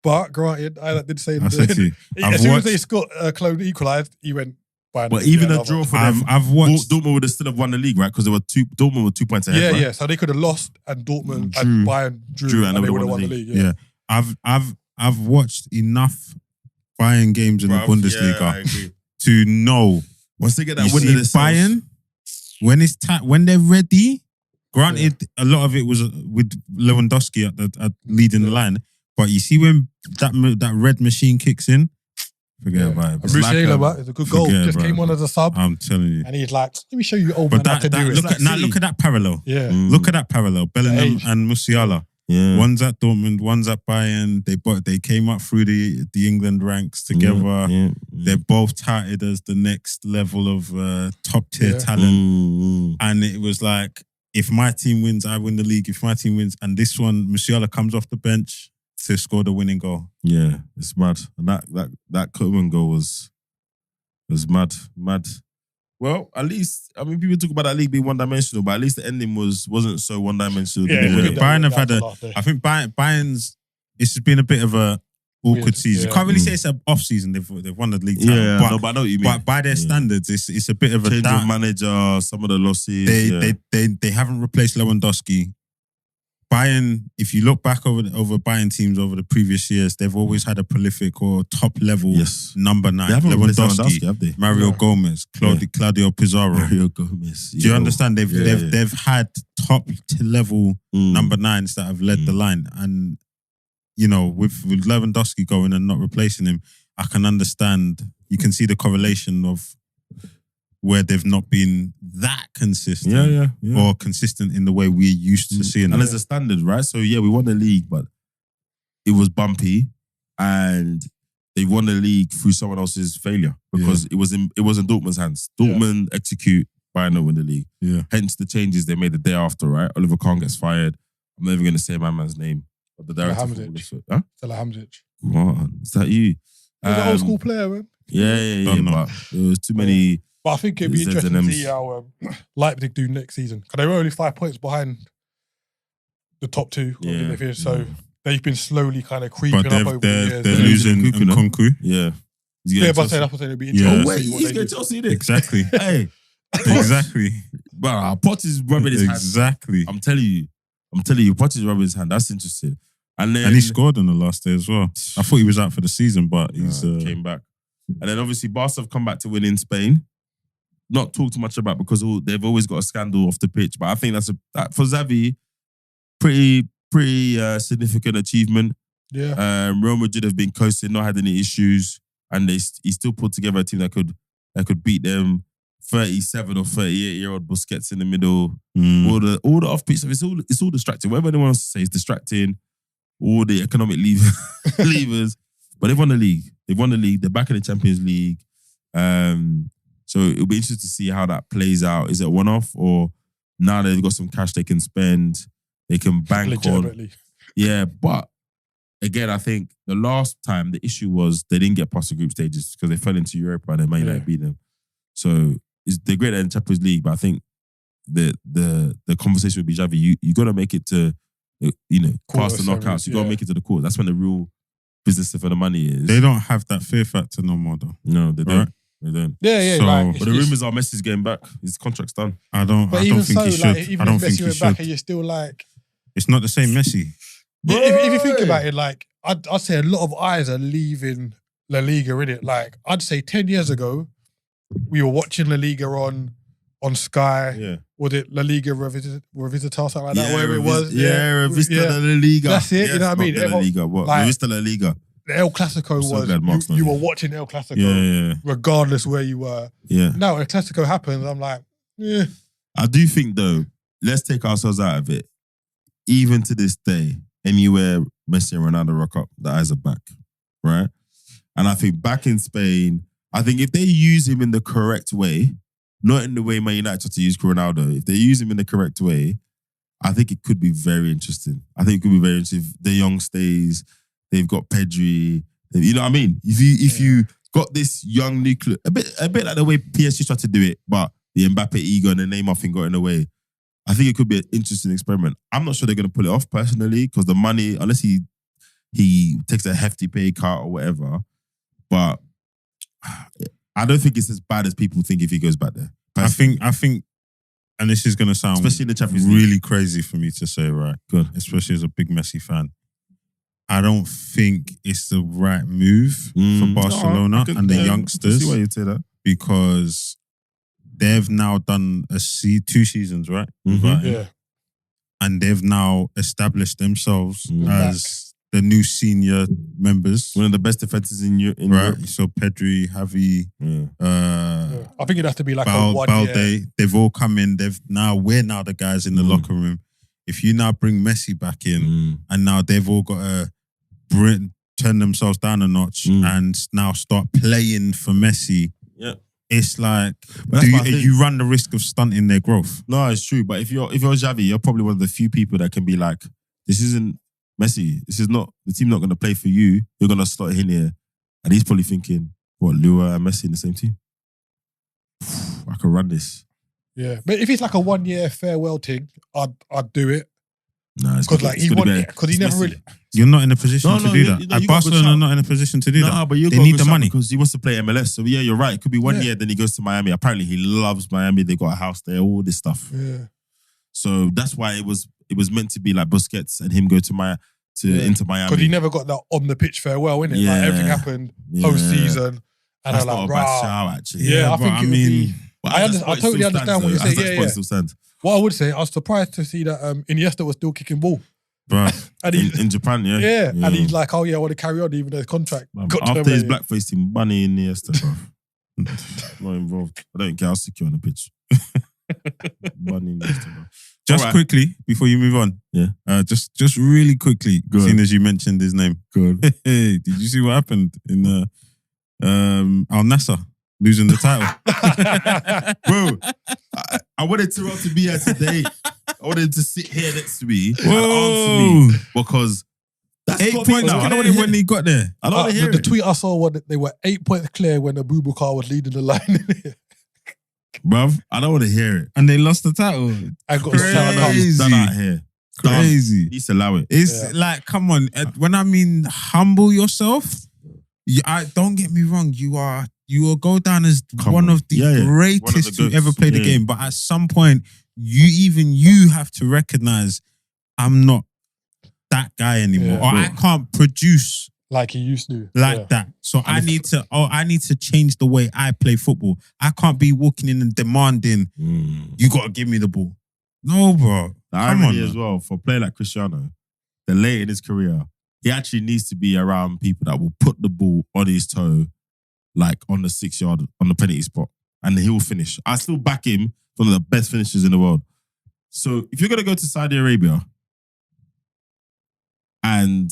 But granted, I did say I said to you, as soon as they Clone equalised, he went. But even a draw for them, I've watched. Dortmund would have still have won the league, right? Because Dortmund were 2 points ahead. Yeah, right? yeah. So they could have lost, and Dortmund Drew. and Bayern drew And and they they would would've have won the league. Yeah, I've watched enough Bayern games in the Bundesliga Yeah, I agree. to know. Once they get that You win in see, themselves, Bayern, when it's when they're ready. Granted, a lot of it was with Lewandowski at leading the line, but you see when that red machine kicks in, forget about it. It's Musiala, it's a good goal. forget Just about came it. on as a sub, I'm telling you. and he's like, "Let me show you, old But man, how to do it." look at that parallel. Yeah, Look at that parallel. Bellingham age. and Musiala. yeah. One's at Dortmund, one's at Bayern. They came up through the England ranks together. Yeah. They're both touted as the next level of top tier Yeah. talent. And it was like, if my team wins, I win the league. If my team wins, and this one, Musiala comes off the bench, to score the winning goal. Yeah, it's mad. And that Koeman goal was mad. Well, at least, I mean, people talk about that league being one-dimensional, but at least the ending wasn't so one-dimensional. Yeah, Bayern have had I think Bayern's, it's just been a bit of a awkward season. Yeah. You can't really say it's an off-season. They've won the league title. Yeah, but I know what you mean. But by their standards, it's a bit of a change of manager, some of the losses. They haven't replaced Lewandowski. Bayern, if you look back over Bayern teams over the previous years, they've always had a prolific or top level number 9. They haven't replaced Lewandowski, have they? Mario Gomez, Claudio Pizarro. Mario Gomez. Do you understand? They've had top level number 9s that have led the line, and you know, with Lewandowski going and not replacing him, I can understand. You can see the correlation of where they've not been that consistent, or consistent in the way we're used to seeing. And there's a standard, right? So we won the league, but it was bumpy, and they won the league through someone else's failure because it was in Dortmund's hands. Dortmund execute, Bayern win the league. Yeah. Hence the changes they made the day after, right? Oliver Kahn gets fired. I'm not even going to say my man's name, but the director. Salahamidzic. Come on, is that you? He's an old school player, man. Yeah. But there was too many. But I think it'd be interesting to see how Leipzig do next season, because they were only 5 points behind the top 2. So they've been slowly kind of creeping up over the years. They're losing Nkunku. Yeah. But I say it'll be interesting. Oh, wait, he's getting Chelsea in it. Exactly. Hey. Exactly. But Poch is rubbing his hand. Exactly. I'm telling you, Poch is rubbing his hand. That's interesting. And he scored on the last day as well. I thought he was out for the season, but he's came back. And then obviously Barca have come back to win in Spain. Not talked too much about because they've always got a scandal off the pitch. But I think that for Xavi, pretty significant achievement. Yeah. Real Madrid have been coasting, not had any issues, and he still put together a team that could beat them. 37 or 38-year-old Busquets in the middle. All the off-pitch stuff. It's all distracting. Whatever anyone wants to say is distracting. All the economic levers. But they've won the league. They're back in the Champions League. So it'll be interesting to see how that plays out. Is it a one-off, or now they've got some cash they can spend, they can bank on? Yeah, but again, I think the last time the issue was they didn't get past the group stages because they fell into Europa and then Man United beat them. So they're great in the Champions League, but I think the conversation would be, Xavi, you got to make it to, past the knockouts. You got to make it to the quarters. That's when the real business for the money is. They don't have that fear factor no more, though. No, they don't. Right? They don't. Yeah. But the rumours are Messi's getting back. His contract's done. I don't think he should. Even I don't if think Messi he went should. back, and you're still like, it's not the same Messi. If you think about it, like I'd say a lot of eyes are leaving La Liga, innit? Like I'd say 10 years ago, we were watching La Liga on Sky. Yeah. Was it La Liga Revisited or something like that? Wherever it was. Revista La Liga. That's it. You know what I mean? La Liga. What? Like, Revista La Liga. El Clasico was you were watching El Clasico regardless where you were. Yeah. Now El Clasico happens, I'm like, I do think though, let's take ourselves out of it. Even to this day, anywhere Messi and Ronaldo rock up, the eyes are back, right? And I think back in Spain, I think if they use him in the correct way, not in the way Man United tried to use Ronaldo, if they use him in the correct way, I think it could be very interesting. If the young stays, they've got Pedri, you know what I mean? If you got this young nuclear, a bit like the way PSG tried to do it, but the Mbappe ego and the Neymar thing got in the way. I think it could be an interesting experiment. I'm not sure they're going to pull it off personally because the money, unless he takes a hefty pay cut or whatever, but I don't think it's as bad as people think if he goes back there. Personally. I think, and this is going to sound especially in the Champions League, really crazy for me to say, right? Good. Especially as a big Messi fan. I don't think it's the right move for Barcelona and the youngsters. I see why you'd say that. Because they've now done 2 seasons, right? Mm-hmm. Yeah. And they've now established themselves as the new senior members. One of the best defenses in right? Europe. So Pedri, Javi, I think it'd have to be like Balde. They've all come in. We're now the guys in the locker room. If you now bring Messi back in, and now they've all got to turn themselves down a notch and now start playing for Messi. Yeah. It's like, you run the risk of stunting their growth. No, it's true. But if you're Xavi, you're probably one of the few people that can be like, this isn't Messi, this is not, the team's not going to play for you. You're going to slot in here. And he's probably thinking, what, Lua and Messi in the same team? I could run this. Yeah. But if it's like a 1 year farewell thing, I'd do it. No, it's because like he never really. You're not in a position to do that. You Barcelona are not in a position to do that. But they need the money because he wants to play MLS. So yeah, you're right. It could be 1 year, then he goes to Miami. Apparently, he loves Miami. They got a house there, all this stuff. Yeah. So that's why it was meant to be like Busquets and him go to into Miami because he never got that on the pitch farewell, innit? Yeah. Like everything happened post season, and that's I'm not like, a bad shout, actually. Yeah, I think it would be. I totally understand what you're saying. Yeah. What I would say, I was surprised to see that Iniesta was still kicking ball. Bro. in Japan, yeah. Yeah. And he's like, oh yeah, I want to carry on even though his contract got after his blackface team, Bunny Iniesta, bro. Not involved. I don't care how secure on the pitch. Bunny Iniesta, bro. Just quickly, before you move on. Yeah. Just really quickly, seeing as you mentioned his name. Good. Hey, did you see what happened in Al Nassr losing the title? Bro, I wanted Terrell to be here today. I wanted to sit here next to me and answer me because that's 8 points when he got there. I don't want to hear the tweet I saw was they were 8 points clear when Abubakar was leading the line. Bruv, I don't want to hear it. And they lost the title. I got crazy. Done out here. Crazy. At least allow it. It's like, come on. When I mean humble yourself, don't get me wrong. You will go down as one of the greatest to ever play the game. But at some point, you have to recognize I'm not that guy anymore. Or I can't produce like he used to. That. So I need to change the way I play football. I can't be walking in and demanding, you got to give me the ball. No, bro. Come on. As well, for a player like Cristiano, the late in his career, he actually needs to be around people that will put the ball on his toe, like on the 6 yard, on the penalty spot, and he will finish. I still back him, one of the best finishers in the world. So if you're going to go to Saudi Arabia and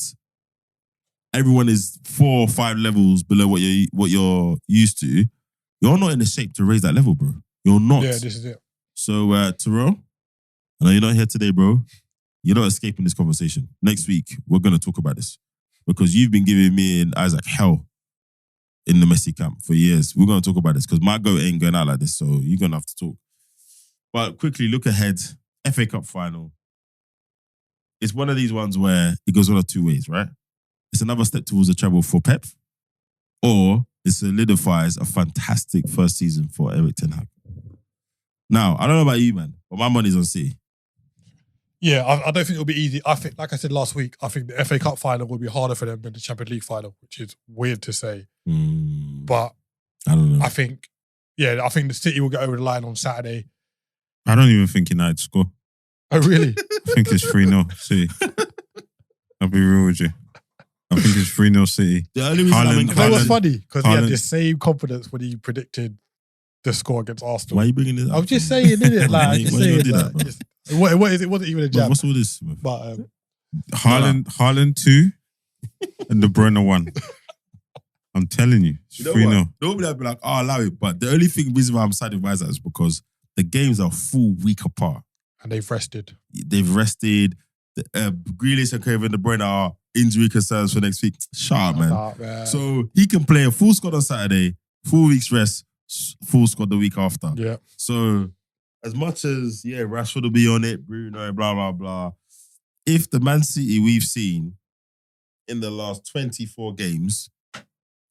everyone is 4 or 5 levels below what you're used to, you're not in the shape to raise that level, bro. You're not. Yeah, this is it. So, Terrell, I know you're not here today, bro. You're not escaping this conversation. Next week, we're going to talk about this because you've been giving me and Isaac hell in the Messi camp for years. We're going to talk about this because my goat ain't going out like this, so you're going to have to talk. But quickly, look ahead. FA Cup final. It's one of these ones where it goes one of two ways, right? It's another step towards the treble for Pep, or it solidifies a fantastic first season for Erik ten Hag. Now, I don't know about you, man, but my money's on City. Yeah, I don't think it'll be easy. I think, like I said last week, I think the FA Cup final will be harder for them than the Champions League final, which is weird to say. But I don't know. I think the City will get over the line on Saturday. I don't even think United score. Oh, really? I think it's 3-0 City. I'll be real with you. I think it's 3-0 City. The only reason that was funny because he had the same confidence when he predicted the score against Arsenal. Why are you bringing this up? I'm just saying, innit? Like, just saying, like, what is it? Wasn't even a jab. What's all this? But Haaland 2 and De Bruyne 1. I'm telling you, it's 3-0. Normally I'd be like, I'll allow it. But the only reason why I'm siding with Isaac is because the games are full week apart. And they've rested. Grealish and Kevin De Bruyne are injury concerns for next week. Shut up, man. So he can play a full squad on Saturday, 4 weeks rest, full squad the week after. Yeah. So as much as, Rashford will be on it, Bruno, blah, blah, blah. If the Man City we've seen in the last 24 games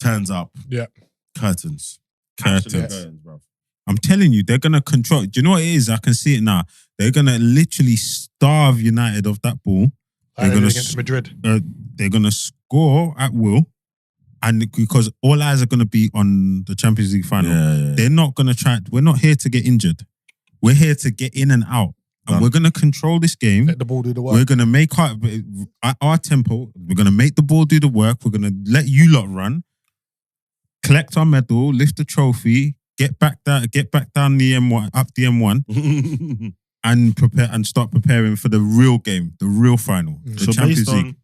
turns up, curtains. Bro. I'm telling you, they're going to control. Do you know what it is? I can see it now. They're going to literally starve United of that ball. They're going to against Madrid. They're going to score at will. And because all eyes are going to be on the Champions League final, they're not going to try. We're not here to get injured. We're here to get in and out. And we're going to control this game. Let the ball do the work. We're going to make our tempo. We're going to make the ball do the work. We're going to let you lot run. Collect our medal, lift the trophy, get back down the M1, up the M1, and prepare and start preparing for the real game, the real final, the Champions League.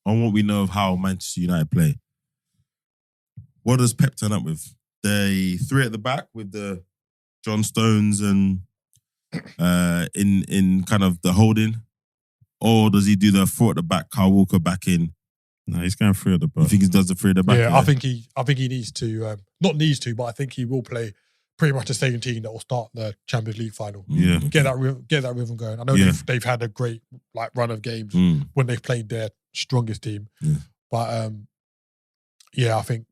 On what we know of how Manchester United play, what does Pep turn up with? The 3 at the back with the John Stones and in kind of the holding, Or does he do the 4 at the back, Kyle Walker back in? No, he's going 3 at the back. You think he does the 3 at the back? Yeah, I think he needs to, not needs to, but I think he will play pretty much the same team that will start the Champions League final. Yeah. Get that rhythm going. I know they've had a great run of games when they've played their strongest team. Yeah. But I think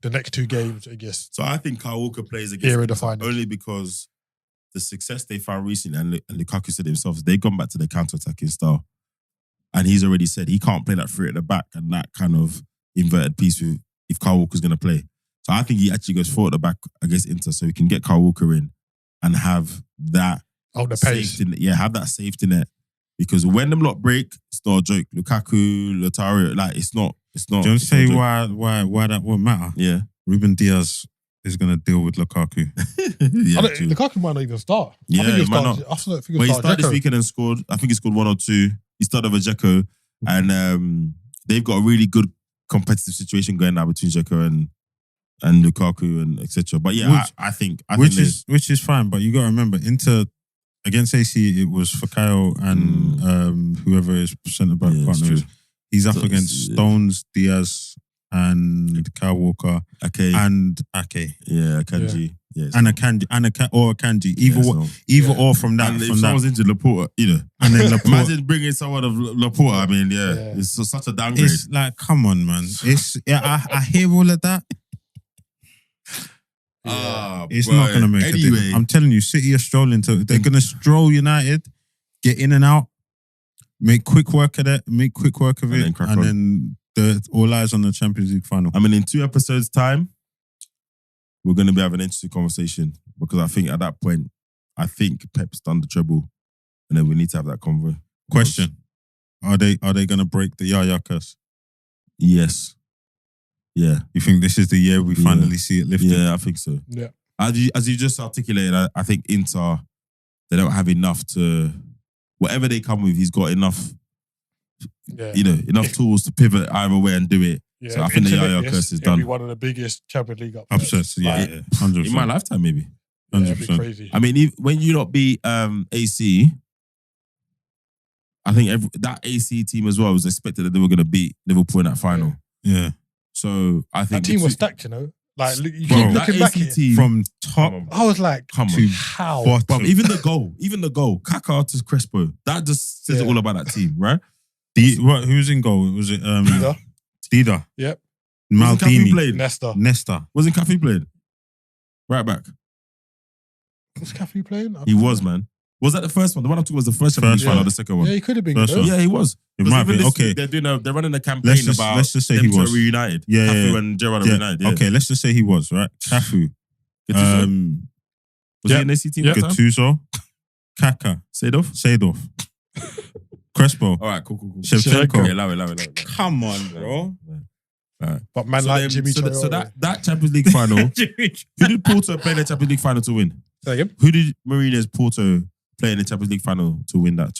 the next 2 games against. So I think Kyle Walker plays against the final only because the success they found recently, and Lukaku said himself, they've gone back to their counter-attacking style. And he's already said he can't play that 3 at the back and that kind of inverted piece if Kyle Walker's going to play. So I think he actually goes 4 at the back against Inter so he can get Kyle Walker in and have that the pace. Have that safety net. Because when them lot break, it's not a joke. Lukaku, Lautaro, it's not. Do you say why that won't matter? Yeah. Ruben Diaz is going to deal with Lukaku. Lukaku might not even start. Yeah, he might not. I think he started this weekend and scored. I think he scored 1 or 2. He started with Dzeko, and they've got a really good competitive situation going now between Dzeko and Lukaku and etc. But yeah, I think which is fine. But you got to remember, Inter against AC, it was Fakayo and whoever his centre back partner is. He's up against Stones, Diaz, and Kyle Walker, and Ake. Yeah, Akanji. Yeah, and Akanji. Either or from that. And if someone's into Laporta, and then Laporta. Imagine bringing someone of Laporta. I mean, it's such a downgrade. It's like, come on, man. I hear all of that. It's not going to make a difference. I'm telling you, City are strolling to. They're going to stroll United, get in and out, make quick work of it, and then all eyes on the Champions League final. I mean, in 2 episodes' time, we're going to be having an interesting conversation because I think at that point, Pep's done the treble, and then we need to have that convo. Question: Are they going to break the Yaya curse? Yes. Yeah. You think this is the year we finally see it lifted? Yeah, I think so. Yeah. As you just articulated, I think Inter, they don't have enough to. Whatever they come with, he's got enough. Enough tools to pivot either way and do it. Yeah, so I think the Yaya curse is done. It'll be one of the biggest Champions League upsets. 100%. In my lifetime, maybe. 100%. It'd be crazy. I mean, when you not beat AC, I think that AC team as well was expected that they were going to beat Liverpool in that final. Yeah. So I think that team was stacked. Like you keep looking back team from top. I was like, to how? But even the goal, Kaká to Crespo, that just says all about that team, right? Who's in goal? Was it Dida? Yep. Maldini. Nesta. Wasn't Cafu playing? Right back. Was Cafu playing? He was, man. Was that the first one? The one I'm talking was the first Champions League final, or the second one? Yeah, he could have been. Yeah, he was. It might be. Okay. They're running a campaign about let's just say he was reunited. Yeah, Cafu and Gerrard are reunited. Yeah. Okay, let's just say he was, right? Cafu. Was he in AC team? Gattuso. Kaká. Seedorf. Crespo. All right, cool. Shevchenko. Yeah, allow it. Come on, bro. Right. But man, like Jimmy Traore. So that Champions League final, who did Porto play in the Champions League final to win? Say again? Who did Mourinho's Porto play in the Champions League final to win that?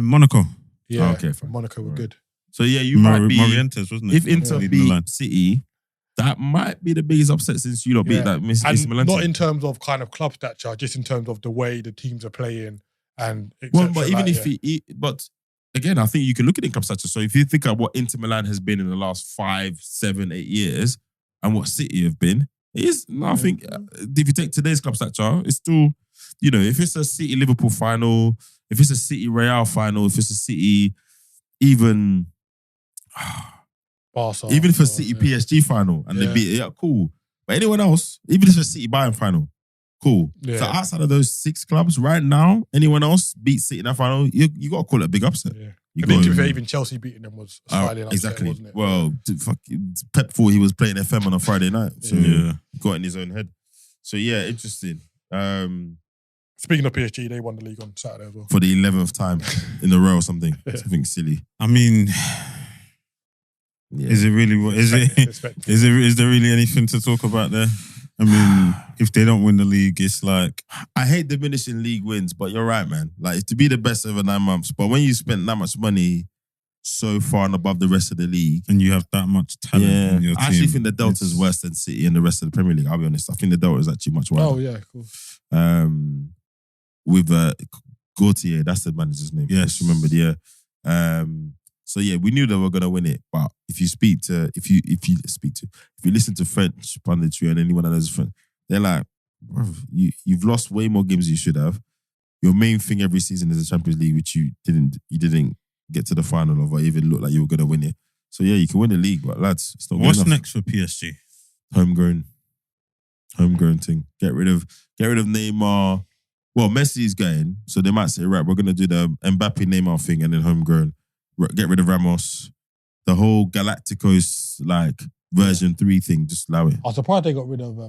Monaco. Yeah, okay, fine. Monaco were good. So yeah, you might be. Morientes, wasn't it? If Inter beat City, that might be the biggest upset since you beat that AC Milan. Not in terms of kind of club stature, just in terms of the way the teams are playing and. Well, but even but again, I think you can look at it in club stature. So if you think of what Inter Milan has been in the last 5, 7, 8 years, and what City have been, it is. I think if you take today's club stature, it's still, if it's a City Liverpool final, if it's a City Real final, if it's a City even. Barca, even for City PSG final and they beat it, cool. But anyone else, even if it's a City Bayern final, cool. Yeah. So outside of those 6 clubs right now, anyone else beat City in that final, you got to call it a big upset. Yeah. Even Chelsea beating them was slightly upset, exactly. wasn't it? Well, Pep thought he was playing FM on a Friday night, so he got in his own head. So yeah, interesting. Speaking of PSG, they won the league on Saturday as well for the 11th time in a row or something. Something silly. I mean. Yeah. Is it really? Is there really anything to talk about there? I mean, if they don't win the league, it's like I hate diminishing league wins, but you're right, man. Like to be the best over 9 months, but when you spend that much money so far and above the rest of the league, and you have that much talent in your team, I actually think the Delta is worse than City and the rest of the Premier League. I'll be honest. I think the Delta is actually much worse. Oh yeah, cool. With Gautier, that's the manager's name. Yes, remembered. Yeah. So yeah, we knew they were gonna win it. But if you listen to French punditry and anyone that knows French, they're like, you've lost way more games than you should have. Your main thing every season is the Champions League, which you didn't get to the final of or even look like you were gonna win it. So yeah, you can win the league, but lads, it's not good enough. What's next for PSG? Homegrown thing. Get rid of Neymar. Well, Messi's going, so they might say, right, we're gonna do the Mbappe Neymar thing and then homegrown. Get rid of Ramos. The whole Galacticos version 3 thing, just allow it. I'm surprised they got rid of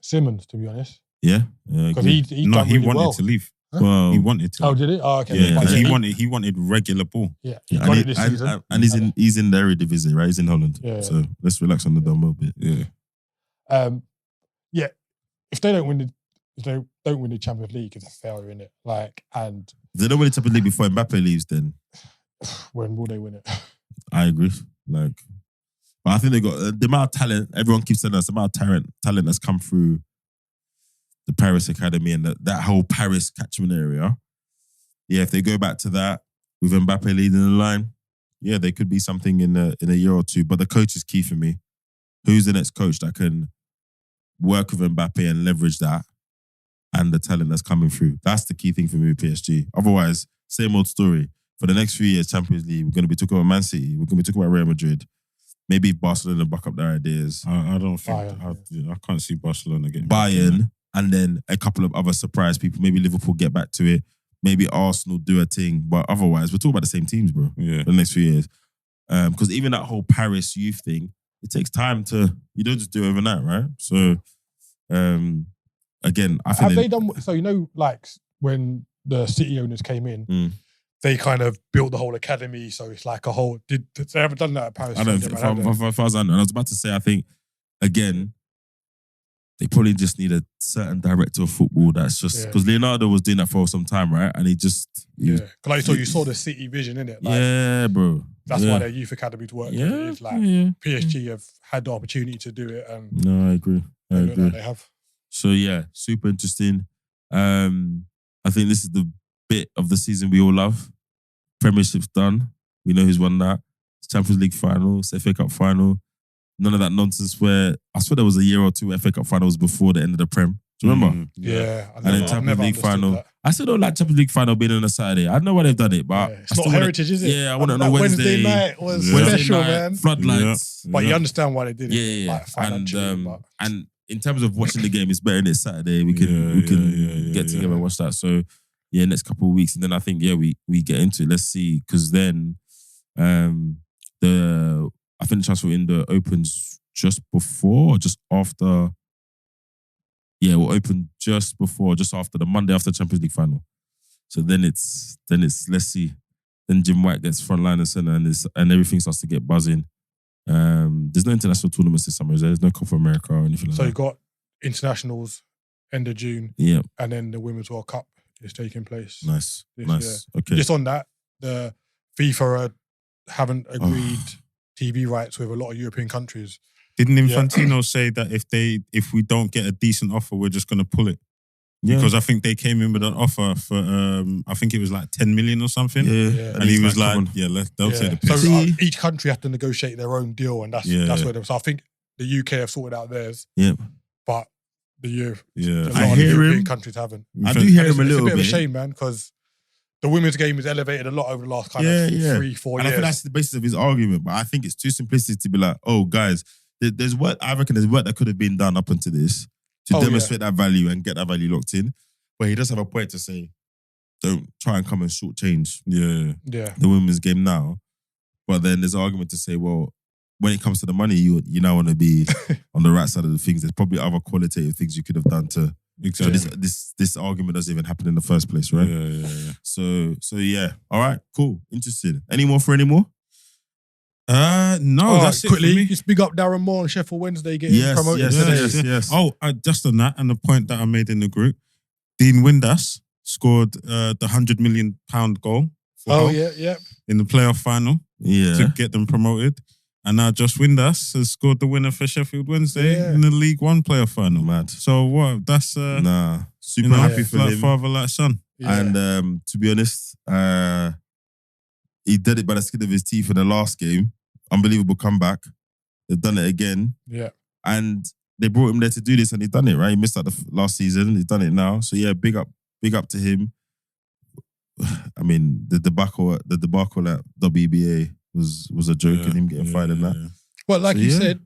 Simmons, to be honest. Yeah, because he wanted to leave. Huh? Well, he wanted to. Oh, did it? Oh, okay. Yeah, because he wanted regular ball. Yeah, he got it this season. And he's in the Eredivisie, right? He's in Holland. Yeah. So let's relax on the dumb a bit. Yeah. Yeah. If they don't win the Champions League, it's a failure, innit? And if they don't win the Champions League before Mbappe leaves, then when will they win it? I agree. But I think they got the amount of talent. Everyone keeps saying us the amount of talent that's come through the Paris Academy and that whole Paris catchment area. Yeah, if they go back to that with Mbappe leading the line, yeah, they could be something in a year or two. But the coach is key for me. Who's the next coach that can work with Mbappe and leverage that and the talent that's coming through? That's the key thing for me with PSG. Otherwise, same old story. For the next few years, Champions League, we're going to be talking about Man City. We're going to be talking about Real Madrid. Maybe Barcelona back up their ideas. I don't think I can't see Barcelona getting Bayern, and then a couple of other surprise people. Maybe Liverpool get back to it. Maybe Arsenal do a thing. But otherwise, we're talking about the same teams, bro. Yeah. For the next few years. Because even that whole Paris youth thing, it takes time to. You don't just do it overnight, right? So, again, I think have they done? So when the City owners came in. They kind of built the whole academy, so it's like a whole. Did they ever done that at Paris? I don't think, as far as I know. And I was about to say, I think, again, they probably just need a certain director of football that's just... Because Leonardo was doing that for some time, right? And he just... Because you saw the City vision, innit? Yeah, bro. That's why their youth academies work. Yeah. PSG have had the opportunity to do it. And no, I agree. They have. So, yeah, super interesting. I think this is the bit of the season we all love. Premiership's done. We know who's won that. It's Champions League final. It's FA Cup final. None of that nonsense where I swear there was a year or two FA Cup finals before the end of the Prem. Do you remember? Yeah. And then Champions League final. That. I still don't like Champions League final being on a Saturday. I don't know why they've done it, but it's not heritage, is it? Yeah, I want to know Wednesday night was special, man. Floodlights. But you understand why they did it. Yeah. And in terms of watching the game, it's better than it's Saturday. We can get together and watch that. So yeah, next couple of weeks, and then I think we get into it. Let's see, because then I think the transfer window opens just before or just after. Yeah, we'll open just after the Monday after Champions League final. So then it's let's see. Then Jim White gets front line and centre, and everything starts to get buzzing. There's no international tournaments this summer. There's no Copa America or anything like that. So you got internationals end of June. Yeah, and then the Women's World Cup is taking place. Nice. Okay. Just on that, the FIFA haven't agreed TV rights with a lot of European countries. Didn't Infantino say that if we don't get a decent offer, we're just going to pull it? Yeah. Because I think they came in with an offer for, I think it was like 10 million or something. Yeah. And he was like, they'll take the piss. So each country has to negotiate their own deal, and that's where they're. So I think the UK have sorted out theirs. Yeah. But a lot I of hear European him. countries haven't. I do hear him a little bit. It's a bit of a shame, man, because the women's game is elevated a lot over the last 3-4 years. And I think that's the basis of his argument. But I think it's too simplistic to be like, oh, guys, there's work. I reckon there's work that could have been done up until this to demonstrate that value and get that value locked in. But he does have a point to say, don't try and come and shortchange the women's game now. But then there's an argument to say, well, when it comes to the money, you now want to be on the right side of the things. There's probably other qualitative things you could have done to. Exactly. So this argument doesn't even happen in the first place, right? Yeah. So yeah. All right, cool. Interesting. Any more? No, that's quickly, it for me. just big up Darren Moore on Sheffield Wednesday getting promoted today. Yes. Oh, just on that and the point that I made in the group, Dean Windass scored the £100 million goal. In the playoff final to get them promoted. And now Josh Windass has scored the winner for Sheffield Wednesday in the League One playoff final. Mad. So what? That's super happy for him. Father like son. Yeah. And to be honest, he did it by the skin of his teeth in the last game. Unbelievable comeback. They've done it again. Yeah. And they brought him there to do this and he's done it, right? He missed out the last season. He's done it now. So yeah, big up to him. I mean, the debacle at WBA was a joke and him getting fired in that. Well, like you said,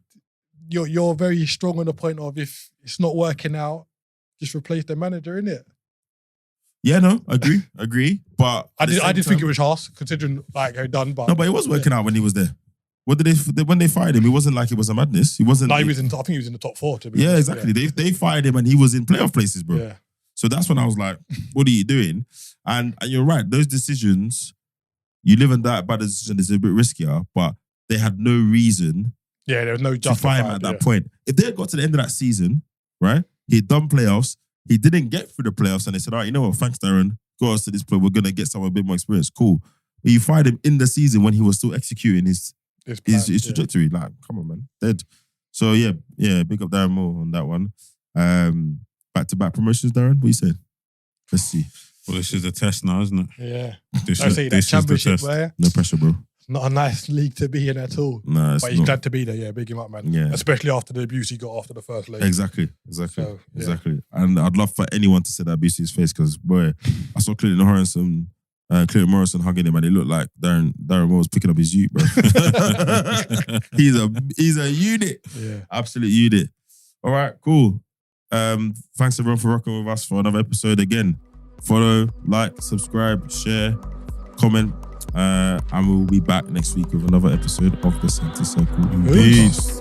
you're very strong on the point of if it's not working out, just replace the manager, innit? Yeah, no, agree. But I did think it was harsh, considering like how he done. But no, but it was working out when he was there. What did when they fired him? It wasn't like it was a madness. He wasn't. No, he was in. I think he was in the top 4. To be honest. Exactly. Yeah. They fired him and he was in playoff places, bro. Yeah. So that's when I was like, "What are you doing?" And you're right. Those decisions, you live and die by the decision, is a bit riskier. But they had no reason. Yeah, there was no to fire him at that point. If they had got to the end of that season, right? He'd done playoffs. He didn't get through the playoffs, and they said, "All right, you know what? Thanks, Darren. Got us to this point. We're gonna get someone a bit more experience. Cool." But you fired him in the season when he was still executing his trajectory. Like, come on, man, dead. So yeah, big up Darren Moore on that one. Back-to-back promotions, Darren. What you saying? Let's see. Well, this is a test now, isn't it? Yeah. This is the championship test. No pressure, bro. Not a nice league to be in at all. No, but he's glad to be there. Yeah, big him up, man. Yeah. Especially after the abuse he got after the first leg. Exactly. And I'd love for anyone to say that abuse to his face because, boy, I saw Clinton Morrison hugging him and it looked like Darren Moore was picking up his ute, bro. He's a unit. Yeah. Absolute unit. All right, cool. Thanks everyone for rocking with us for another episode again. Follow, like, subscribe, share, comment. And we'll be back next week with another episode of The Centre Circle. Peace.